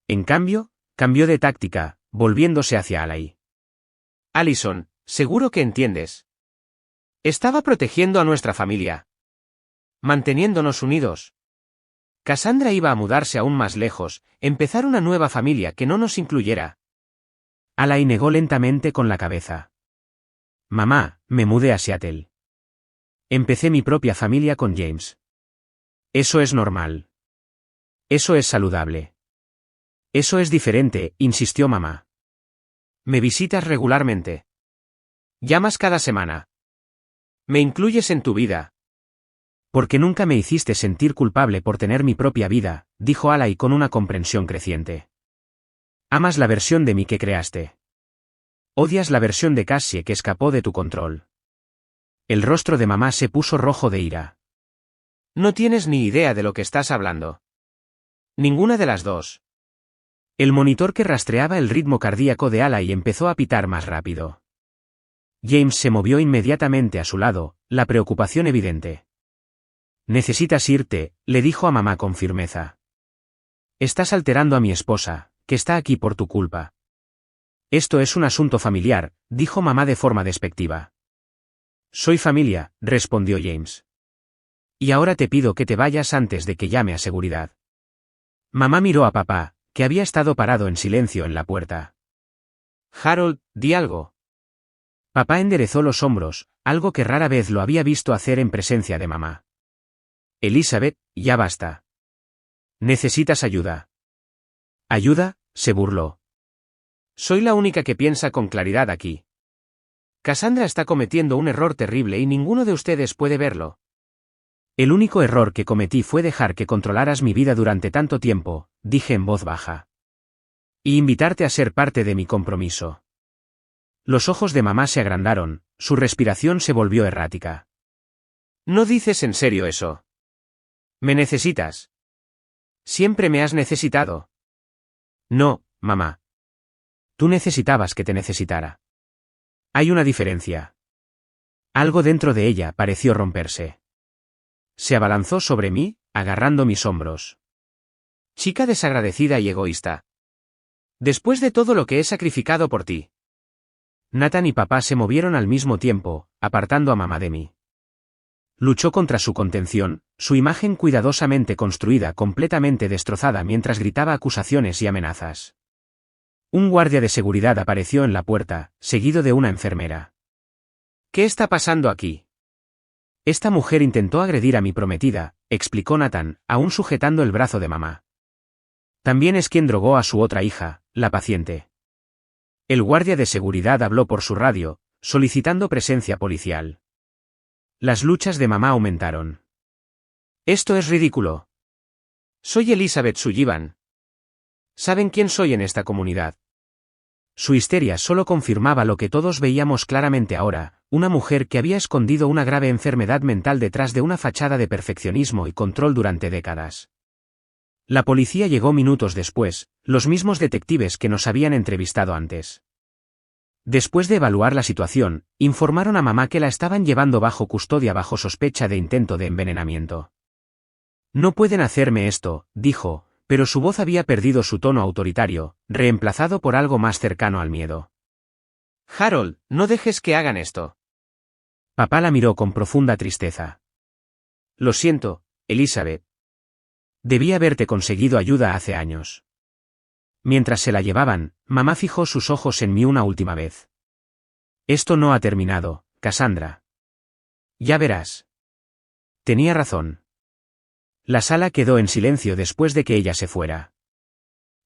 En cambio, cambió de táctica, volviéndose hacia Alai. Allison, seguro que entiendes. Estaba protegiendo a nuestra familia. Manteniéndonos unidos. Cassandra iba a mudarse aún más lejos, empezar una nueva familia que no nos incluyera. Alai negó lentamente con la cabeza. Mamá, me mudé a Seattle. Empecé mi propia familia con James. Eso es normal. Eso es saludable. Eso es diferente, insistió mamá. Me visitas regularmente. Llamas cada semana. Me incluyes en tu vida. Porque nunca me hiciste sentir culpable por tener mi propia vida, dijo Alai con una comprensión creciente. Amas la versión de mí que creaste. Odias la versión de Cassie que escapó de tu control. El rostro de mamá se puso rojo de ira. No tienes ni idea de lo que estás hablando. Ninguna de las dos. El monitor que rastreaba el ritmo cardíaco de Alai empezó a pitar más rápido. James se movió inmediatamente a su lado, la preocupación evidente. Necesitas irte, le dijo a mamá con firmeza. Estás alterando a mi esposa, que está aquí por tu culpa. Esto es un asunto familiar, dijo mamá de forma despectiva. Soy familia, respondió James. Y ahora te pido que te vayas antes de que llame a seguridad. Mamá miró a papá, que había estado parado en silencio en la puerta. Harold, di algo. Papá enderezó los hombros, algo que rara vez lo había visto hacer en presencia de mamá. Elizabeth, ya basta. Necesitas ayuda. ¿Ayuda?, se burló. Soy la única que piensa con claridad aquí. Cassandra está cometiendo un error terrible y ninguno de ustedes puede verlo. El único error que cometí fue dejar que controlaras mi vida durante tanto tiempo, dije en voz baja. Y invitarte a ser parte de mi compromiso. Los ojos de mamá se agrandaron, su respiración se volvió errática. ¿No dices en serio eso? ¿Me necesitas? Siempre me has necesitado. No, mamá. Tú necesitabas que te necesitara. Hay una diferencia. Algo dentro de ella pareció romperse. Se abalanzó sobre mí, agarrando mis hombros. Chica desagradecida y egoísta. Después de todo lo que he sacrificado por ti. Nathan y papá se movieron al mismo tiempo, apartando a mamá de mí. Luchó contra su contención, su imagen cuidadosamente construida completamente destrozada mientras gritaba acusaciones y amenazas. Un guardia de seguridad apareció en la puerta, seguido de una enfermera. ¿Qué está pasando aquí? Esta mujer intentó agredir a mi prometida, explicó Nathan, aún sujetando el brazo de mamá. También es quien drogó a su otra hija, la paciente. El guardia de seguridad habló por su radio, solicitando presencia policial. Las luchas de mamá aumentaron. Esto es ridículo. Soy Elizabeth Sullivan. ¿Saben quién soy en esta comunidad? Su histeria solo confirmaba lo que todos veíamos claramente ahora, una mujer que había escondido una grave enfermedad mental detrás de una fachada de perfeccionismo y control durante décadas. La policía llegó minutos después, los mismos detectives que nos habían entrevistado antes. Después de evaluar la situación, informaron a mamá que la estaban llevando bajo custodia bajo sospecha de intento de envenenamiento. No pueden hacerme esto, dijo, pero su voz había perdido su tono autoritario, reemplazado por algo más cercano al miedo. Harold, no dejes que hagan esto. Papá la miró con profunda tristeza. Lo siento, Elizabeth. Debí haberte conseguido ayuda hace años. Mientras se la llevaban, mamá fijó sus ojos en mí una última vez. Esto no ha terminado, Cassandra. Ya verás. Tenía razón. La sala quedó en silencio después de que ella se fuera.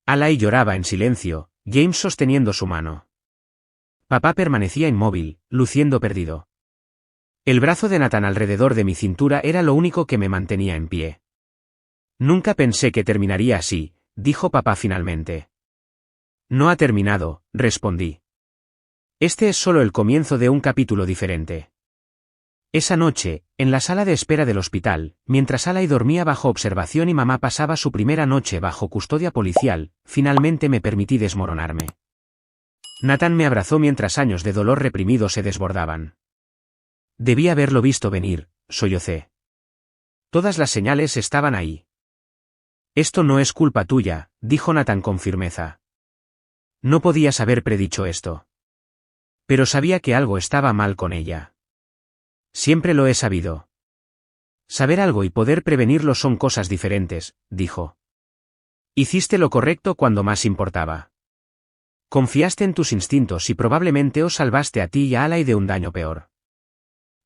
Alai lloraba en silencio, James sosteniendo su mano. Papá permanecía inmóvil, luciendo perdido. El brazo de Nathan alrededor de mi cintura era lo único que me mantenía en pie. Nunca pensé que terminaría así, dijo papá finalmente. No ha terminado, respondí. Este es solo el comienzo de un capítulo diferente. Esa noche, en la sala de espera del hospital, mientras Alay dormía bajo observación y mamá pasaba su primera noche bajo custodia policial, finalmente me permití desmoronarme. Nathan me abrazó mientras años de dolor reprimido se desbordaban. Debí haberlo visto venir, sollocé. Todas las señales estaban ahí. Esto no es culpa tuya, dijo Nathan con firmeza. No podías haber predicho esto. Pero sabía que algo estaba mal con ella. Siempre lo he sabido. Saber algo y poder prevenirlo son cosas diferentes, dijo. Hiciste lo correcto cuando más importaba. Confiaste en tus instintos y probablemente os salvaste a ti y a Alay de un daño peor.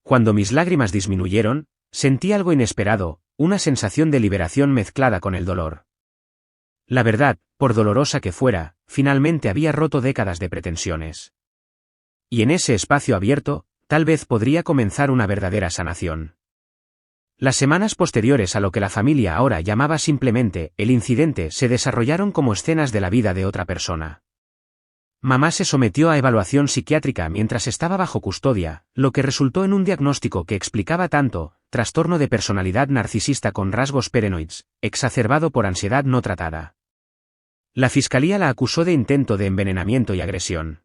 Cuando mis lágrimas disminuyeron, sentí algo inesperado, una sensación de liberación mezclada con el dolor. La verdad, por dolorosa que fuera, finalmente había roto décadas de pretensiones. Y en ese espacio abierto, tal vez podría comenzar una verdadera sanación. Las semanas posteriores a lo que la familia ahora llamaba simplemente el incidente se desarrollaron como escenas de la vida de otra persona. Mamá se sometió a evaluación psiquiátrica mientras estaba bajo custodia, lo que resultó en un diagnóstico que explicaba tanto, trastorno de personalidad narcisista con rasgos paranoides, exacerbado por ansiedad no tratada. La fiscalía la acusó de intento de envenenamiento y agresión.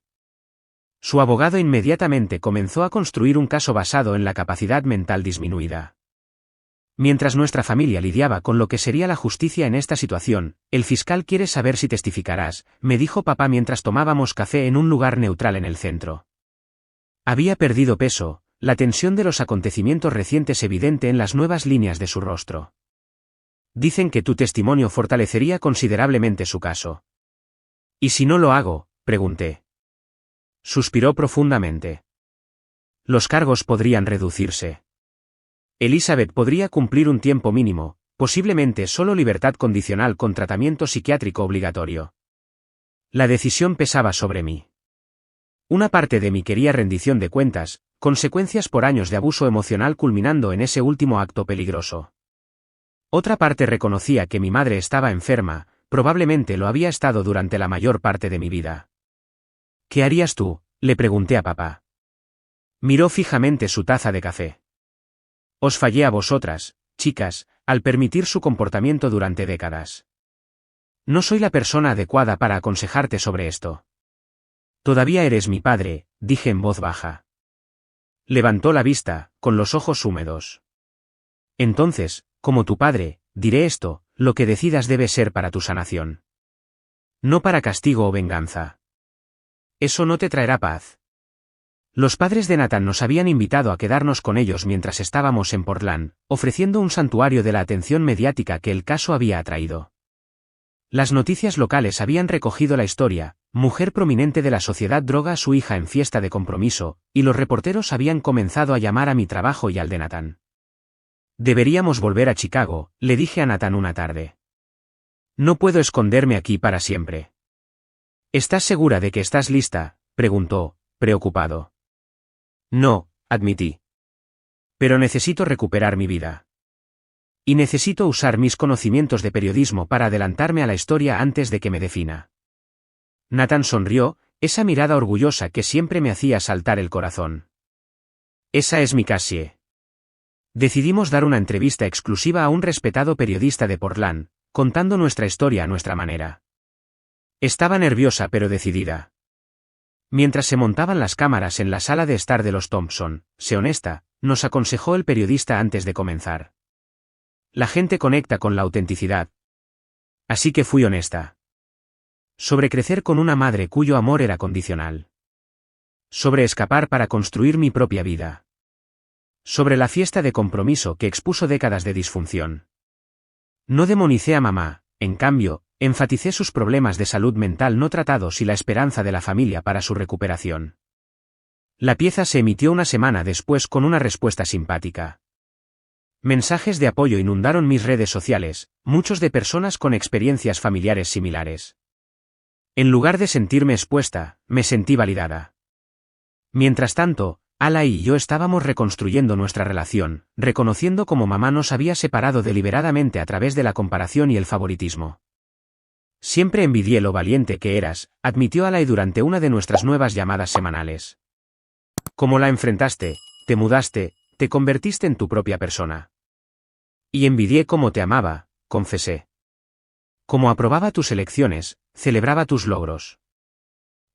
Su abogado inmediatamente comenzó a construir un caso basado en la capacidad mental disminuida. Mientras nuestra familia lidiaba con lo que sería la justicia en esta situación, el fiscal quiere saber si testificarás, me dijo papá mientras tomábamos café en un lugar neutral en el centro. Había perdido peso, la tensión de los acontecimientos recientes evidente en las nuevas líneas de su rostro. Dicen que tu testimonio fortalecería considerablemente su caso. ¿Y si no lo hago?, pregunté. Suspiró profundamente. Los cargos podrían reducirse. Elizabeth podría cumplir un tiempo mínimo, posiblemente solo libertad condicional con tratamiento psiquiátrico obligatorio. La decisión pesaba sobre mí. Una parte de mí quería rendición de cuentas, consecuencias por años de abuso emocional culminando en ese último acto peligroso. Otra parte reconocía que mi madre estaba enferma, probablemente lo había estado durante la mayor parte de mi vida. ¿Qué harías tú?, le pregunté a papá. Miró fijamente su taza de café. Os fallé a vosotras, chicas, al permitir su comportamiento durante décadas. No soy la persona adecuada para aconsejarte sobre esto. Todavía eres mi padre, dije en voz baja. Levantó la vista, con los ojos húmedos. Entonces, como tu padre, diré esto, lo que decidas debe ser para tu sanación. No para castigo o venganza. Eso no te traerá paz. Los padres de Nathan nos habían invitado a quedarnos con ellos mientras estábamos en Portland, ofreciendo un santuario de la atención mediática que el caso había atraído. Las noticias locales habían recogido la historia, mujer prominente de la sociedad droga a su hija en fiesta de compromiso, y los reporteros habían comenzado a llamar a mi trabajo y al de Nathan. Deberíamos volver a Chicago, le dije a Nathan una tarde. No puedo esconderme aquí para siempre. ¿Estás segura de que estás lista?, preguntó, preocupado. No, admití. Pero necesito recuperar mi vida. Y necesito usar mis conocimientos de periodismo para adelantarme a la historia antes de que me defina. Nathan sonrió, esa mirada orgullosa que siempre me hacía saltar el corazón. Esa es mi Cassie. Decidimos dar una entrevista exclusiva a un respetado periodista de Portland, contando nuestra historia a nuestra manera. Estaba nerviosa pero decidida. Mientras se montaban las cámaras en la sala de estar de los Thompson, sé honesta, nos aconsejó el periodista antes de comenzar. La gente conecta con la autenticidad. Así que fui honesta. Sobre crecer con una madre cuyo amor era condicional. Sobre escapar para construir mi propia vida. Sobre la fiesta de compromiso que expuso décadas de disfunción. No demonicé a mamá, en cambio, enfaticé sus problemas de salud mental no tratados y la esperanza de la familia para su recuperación. La pieza se emitió una semana después con una respuesta simpática. Mensajes de apoyo inundaron mis redes sociales, muchos de personas con experiencias familiares similares. En lugar de sentirme expuesta, me sentí validada. Mientras tanto, Ala y yo estábamos reconstruyendo nuestra relación, reconociendo cómo mamá nos había separado deliberadamente a través de la comparación y el favoritismo. Siempre envidié lo valiente que eras, admitió Alay durante una de nuestras nuevas llamadas semanales. Cómo la enfrentaste, te mudaste, te convertiste en tu propia persona. Y envidié cómo te amaba, confesé. Cómo aprobaba tus elecciones, celebraba tus logros.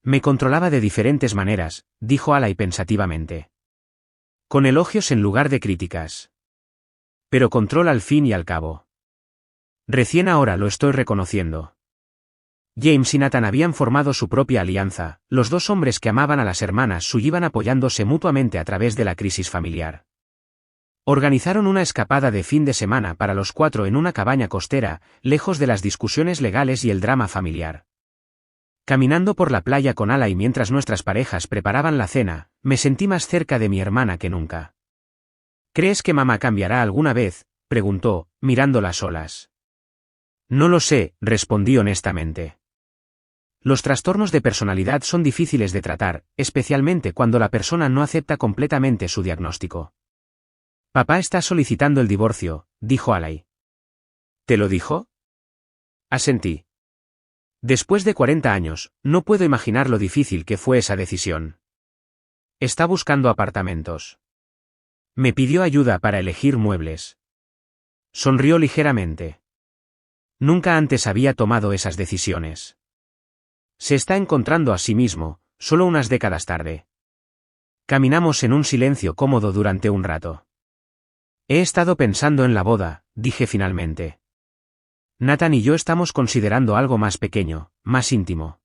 Me controlaba de diferentes maneras, dijo Alay pensativamente. Con elogios en lugar de críticas. Pero control al fin y al cabo. Recién ahora lo estoy reconociendo. James y Nathan habían formado su propia alianza, los dos hombres que amaban a las hermanas Su iban apoyándose mutuamente a través de la crisis familiar. Organizaron una escapada de fin de semana para los cuatro en una cabaña costera, lejos de las discusiones legales y el drama familiar. Caminando por la playa con Alay mientras nuestras parejas preparaban la cena, me sentí más cerca de mi hermana que nunca. ¿Crees que mamá cambiará alguna vez?, preguntó, mirando las olas. No lo sé, respondí honestamente. Los trastornos de personalidad son difíciles de tratar, especialmente cuando la persona no acepta completamente su diagnóstico. Papá está solicitando el divorcio, dijo Alay. ¿Te lo dijo? Asentí. Después de 40 años, no puedo imaginar lo difícil que fue esa decisión. Está buscando apartamentos. Me pidió ayuda para elegir muebles. Sonrió ligeramente. Nunca antes había tomado esas decisiones. Se está encontrando a sí mismo, solo unas décadas tarde. Caminamos en un silencio cómodo durante un rato. He estado pensando en la boda, dije finalmente. Nathan y yo estamos considerando algo más pequeño, más íntimo.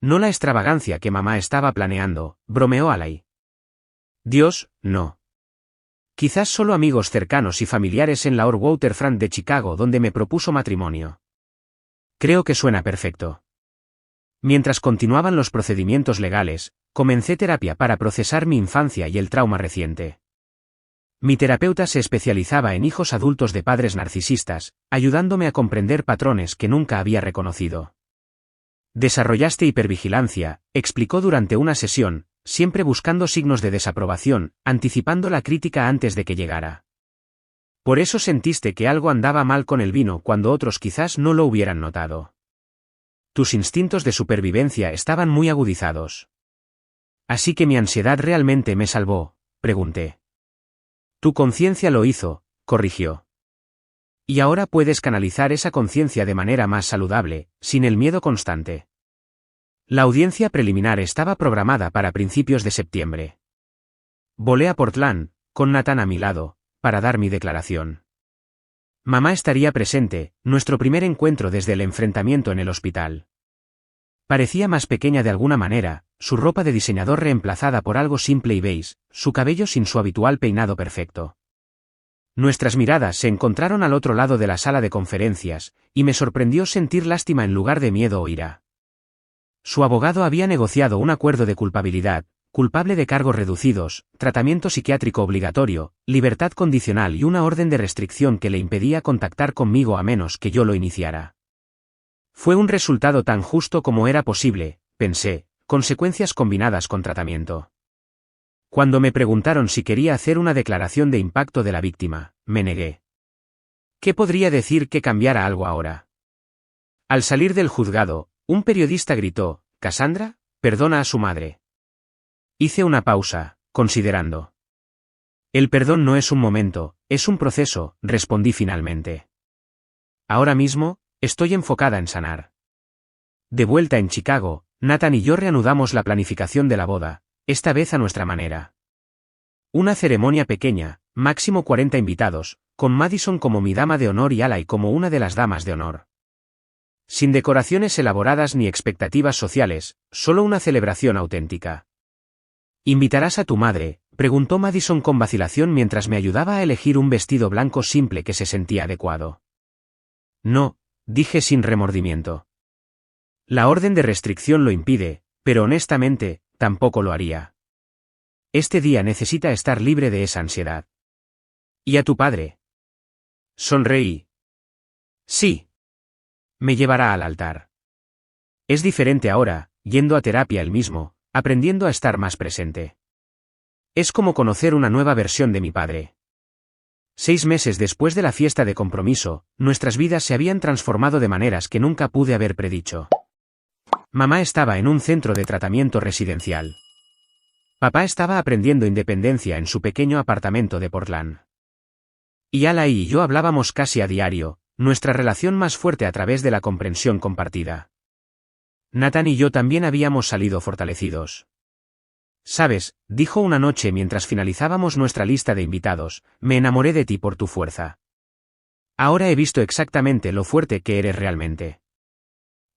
No la extravagancia que mamá estaba planeando, bromeó Alay. Dios, no. Quizás solo amigos cercanos y familiares en la Waterfront de Chicago donde me propuso matrimonio. Creo que suena perfecto. Mientras continuaban los procedimientos legales, comencé terapia para procesar mi infancia y el trauma reciente. Mi terapeuta se especializaba en hijos adultos de padres narcisistas, ayudándome a comprender patrones que nunca había reconocido. Desarrollaste hipervigilancia, explicó durante una sesión, siempre buscando signos de desaprobación, anticipando la crítica antes de que llegara. Por eso sentiste que algo andaba mal con el vino cuando otros quizás no lo hubieran notado. Tus instintos de supervivencia estaban muy agudizados. ¿Así que mi ansiedad realmente me salvó?, pregunté. Tu conciencia lo hizo, corrigió. Y ahora puedes canalizar esa conciencia de manera más saludable, sin el miedo constante. La audiencia preliminar estaba programada para principios de septiembre. Volé a Portland, con Nathan a mi lado, para dar mi declaración. Mamá estaría presente, nuestro primer encuentro desde el enfrentamiento en el hospital. Parecía más pequeña de alguna manera, su ropa de diseñador reemplazada por algo simple y beige, su cabello sin su habitual peinado perfecto. Nuestras miradas se encontraron al otro lado de la sala de conferencias, y me sorprendió sentir lástima en lugar de miedo o ira. Su abogado había negociado un acuerdo de culpabilidad, culpable de cargos reducidos, tratamiento psiquiátrico obligatorio, libertad condicional y una orden de restricción que le impedía contactar conmigo a menos que yo lo iniciara. Fue un resultado tan justo como era posible, pensé, consecuencias combinadas con tratamiento. Cuando me preguntaron si quería hacer una declaración de impacto de la víctima, me negué. ¿Qué podría decir que cambiara algo ahora? Al salir del juzgado, un periodista gritó, «Cassandra, perdona a su madre». Hice una pausa, considerando. El perdón no es un momento, es un proceso, respondí finalmente. Ahora mismo, estoy enfocada en sanar. De vuelta en Chicago, Nathan y yo reanudamos la planificación de la boda, esta vez a nuestra manera. Una ceremonia pequeña, máximo 40 invitados, con Madison como mi dama de honor y Alay como una de las damas de honor. Sin decoraciones elaboradas ni expectativas sociales, solo una celebración auténtica. ¿Invitarás a tu madre?, preguntó Madison con vacilación mientras me ayudaba a elegir un vestido blanco simple que se sentía adecuado. No, dije sin remordimiento. La orden de restricción lo impide, pero honestamente, tampoco lo haría. Este día necesita estar libre de esa ansiedad. ¿Y a tu padre? Sonreí. Sí. Me llevará al altar. Es diferente ahora, yendo a terapia él mismo, aprendiendo a estar más presente. Es como conocer una nueva versión de mi padre. 6 meses después de la fiesta de compromiso, nuestras vidas se habían transformado de maneras que nunca pude haber predicho. Mamá estaba en un centro de tratamiento residencial. Papá estaba aprendiendo independencia en su pequeño apartamento de Portland. Y Alai y yo hablábamos casi a diario, nuestra relación más fuerte a través de la comprensión compartida. Nathan y yo también habíamos salido fortalecidos. Sabes, dijo una noche mientras finalizábamos nuestra lista de invitados, me enamoré de ti por tu fuerza. Ahora he visto exactamente lo fuerte que eres realmente.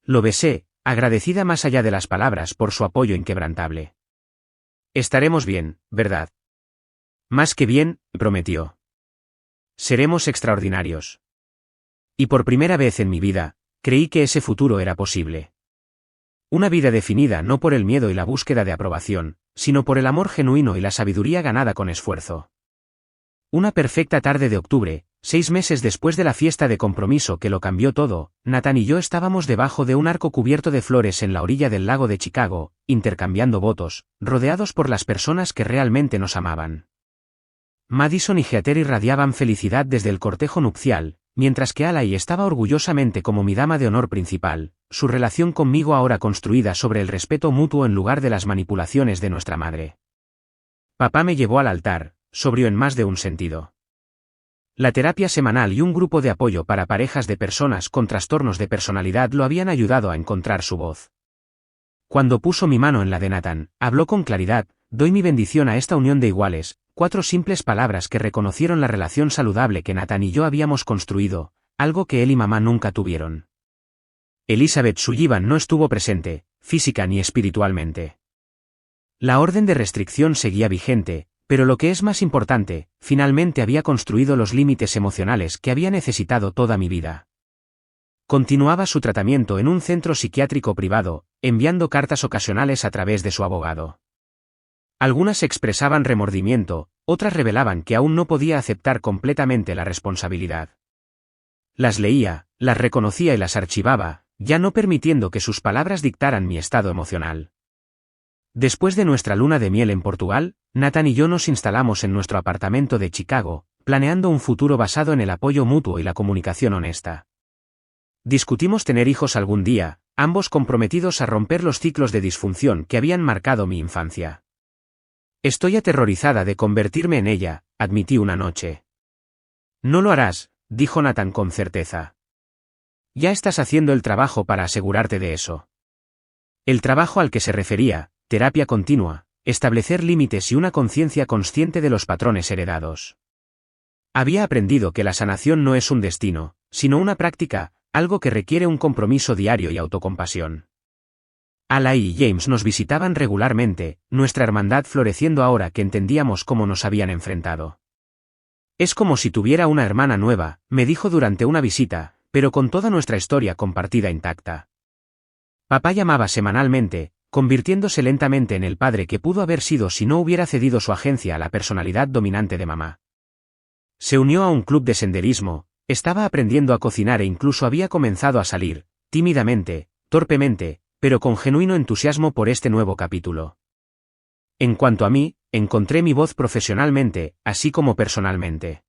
Lo besé, agradecida más allá de las palabras por su apoyo inquebrantable. Estaremos bien, ¿verdad? Más que bien, prometió. Seremos extraordinarios. Y por primera vez en mi vida, creí que ese futuro era posible. Una vida definida no por el miedo y la búsqueda de aprobación, sino por el amor genuino y la sabiduría ganada con esfuerzo. Una perfecta tarde de octubre, 6 meses después de la fiesta de compromiso que lo cambió todo, Nathan y yo estábamos debajo de un arco cubierto de flores en la orilla del lago de Chicago, intercambiando votos, rodeados por las personas que realmente nos amaban. Madison y Heather irradiaban felicidad desde el cortejo nupcial, mientras que Alai estaba orgullosamente como mi dama de honor principal, su relación conmigo ahora construida sobre el respeto mutuo en lugar de las manipulaciones de nuestra madre. Papá me llevó al altar, sobrio en más de un sentido. La terapia semanal y un grupo de apoyo para parejas de personas con trastornos de personalidad lo habían ayudado a encontrar su voz. Cuando puso mi mano en la de Nathan, habló con claridad, doy mi bendición a esta unión de iguales, 4 simples palabras que reconocieron la relación saludable que Nathan y yo habíamos construido, algo que él y mamá nunca tuvieron. Elizabeth Sullivan no estuvo presente, física ni espiritualmente. La orden de restricción seguía vigente, pero lo que es más importante, finalmente había construido los límites emocionales que había necesitado toda mi vida. Continuaba su tratamiento en un centro psiquiátrico privado, enviando cartas ocasionales a través de su abogado. Algunas expresaban remordimiento, otras revelaban que aún no podía aceptar completamente la responsabilidad. Las leía, las reconocía y las archivaba, ya no permitiendo que sus palabras dictaran mi estado emocional. Después de nuestra luna de miel en Portugal, Nathan y yo nos instalamos en nuestro apartamento de Chicago, planeando un futuro basado en el apoyo mutuo y la comunicación honesta. Discutimos tener hijos algún día, ambos comprometidos a romper los ciclos de disfunción que habían marcado mi infancia. Estoy aterrorizada de convertirme en ella, admití una noche. No lo harás, dijo Nathan con certeza. Ya estás haciendo el trabajo para asegurarte de eso. El trabajo al que se refería, terapia continua, establecer límites y una conciencia consciente de los patrones heredados. Había aprendido que la sanación no es un destino, sino una práctica, algo que requiere un compromiso diario y autocompasión. Alai y James nos visitaban regularmente, nuestra hermandad floreciendo ahora que entendíamos cómo nos habían enfrentado. Es como si tuviera una hermana nueva, me dijo durante una visita, pero con toda nuestra historia compartida intacta. Papá llamaba semanalmente, convirtiéndose lentamente en el padre que pudo haber sido si no hubiera cedido su agencia a la personalidad dominante de mamá. Se unió a un club de senderismo, estaba aprendiendo a cocinar e incluso había comenzado a salir, tímidamente, torpemente, pero con genuino entusiasmo por este nuevo capítulo. En cuanto a mí, encontré mi voz profesionalmente, así como personalmente.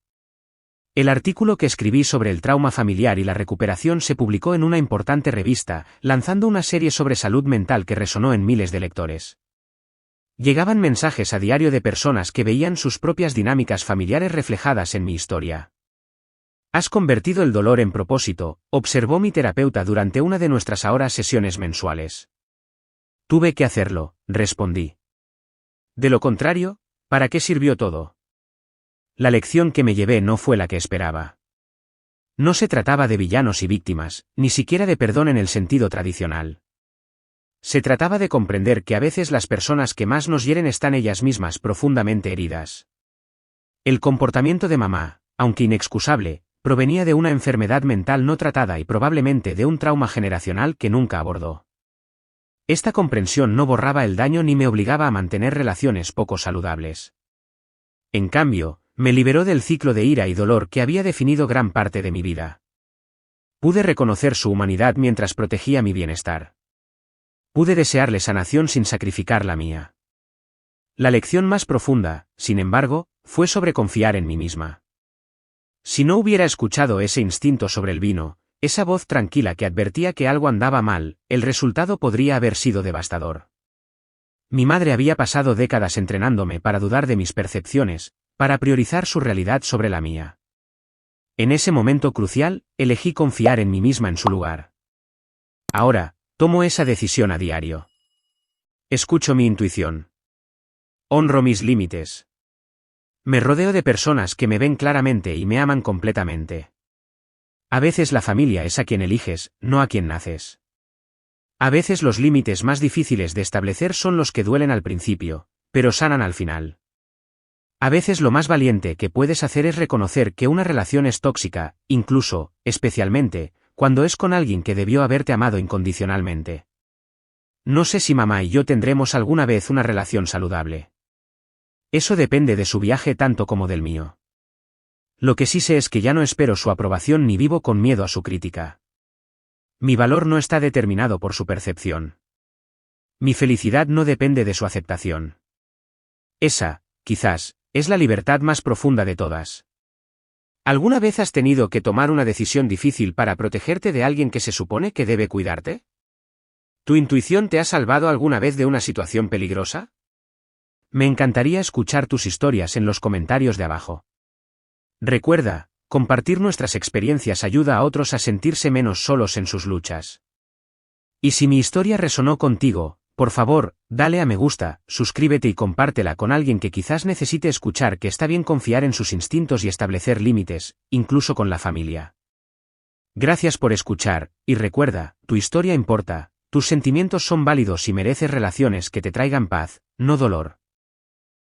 El artículo que escribí sobre el trauma familiar y la recuperación se publicó en una importante revista, lanzando una serie sobre salud mental que resonó en miles de lectores. Llegaban mensajes a diario de personas que veían sus propias dinámicas familiares reflejadas en mi historia. Has convertido el dolor en propósito, observó mi terapeuta durante una de nuestras ahora sesiones mensuales. Tuve que hacerlo, respondí. De lo contrario, ¿para qué sirvió todo? La lección que me llevé no fue la que esperaba. No se trataba de villanos y víctimas, ni siquiera de perdón en el sentido tradicional. Se trataba de comprender que a veces las personas que más nos hieren están ellas mismas profundamente heridas. El comportamiento de mamá, aunque inexcusable, provenía de una enfermedad mental no tratada y probablemente de un trauma generacional que nunca abordó. Esta comprensión no borraba el daño ni me obligaba a mantener relaciones poco saludables. En cambio, me liberó del ciclo de ira y dolor que había definido gran parte de mi vida. Pude reconocer su humanidad mientras protegía mi bienestar. Pude desearle sanación sin sacrificar la mía. La lección más profunda, sin embargo, fue sobre confiar en mí misma. Si no hubiera escuchado ese instinto sobre el vino, esa voz tranquila que advertía que algo andaba mal, el resultado podría haber sido devastador. Mi madre había pasado décadas entrenándome para dudar de mis percepciones, para priorizar su realidad sobre la mía. En ese momento crucial, elegí confiar en mí misma en su lugar. Ahora, tomo esa decisión a diario. Escucho mi intuición. Honro mis límites. Me rodeo de personas que me ven claramente y me aman completamente. A veces la familia es a quien eliges, no a quien naces. A veces los límites más difíciles de establecer son los que duelen al principio, pero sanan al final. A veces lo más valiente que puedes hacer es reconocer que una relación es tóxica, incluso, especialmente, cuando es con alguien que debió haberte amado incondicionalmente. No sé si mamá y yo tendremos alguna vez una relación saludable. Eso depende de su viaje tanto como del mío. Lo que sí sé es que ya no espero su aprobación ni vivo con miedo a su crítica. Mi valor no está determinado por su percepción. Mi felicidad no depende de su aceptación. Esa, quizás, es la libertad más profunda de todas. ¿Alguna vez has tenido que tomar una decisión difícil para protegerte de alguien que se supone que debe cuidarte? ¿Tu intuición te ha salvado alguna vez de una situación peligrosa? Me encantaría escuchar tus historias en los comentarios de abajo. Recuerda, compartir nuestras experiencias ayuda a otros a sentirse menos solos en sus luchas. Y si mi historia resonó contigo, por favor, dale a me gusta, suscríbete y compártela con alguien que quizás necesite escuchar que está bien confiar en sus instintos y establecer límites, incluso con la familia. Gracias por escuchar, y recuerda, tu historia importa, tus sentimientos son válidos y mereces relaciones que te traigan paz, no dolor.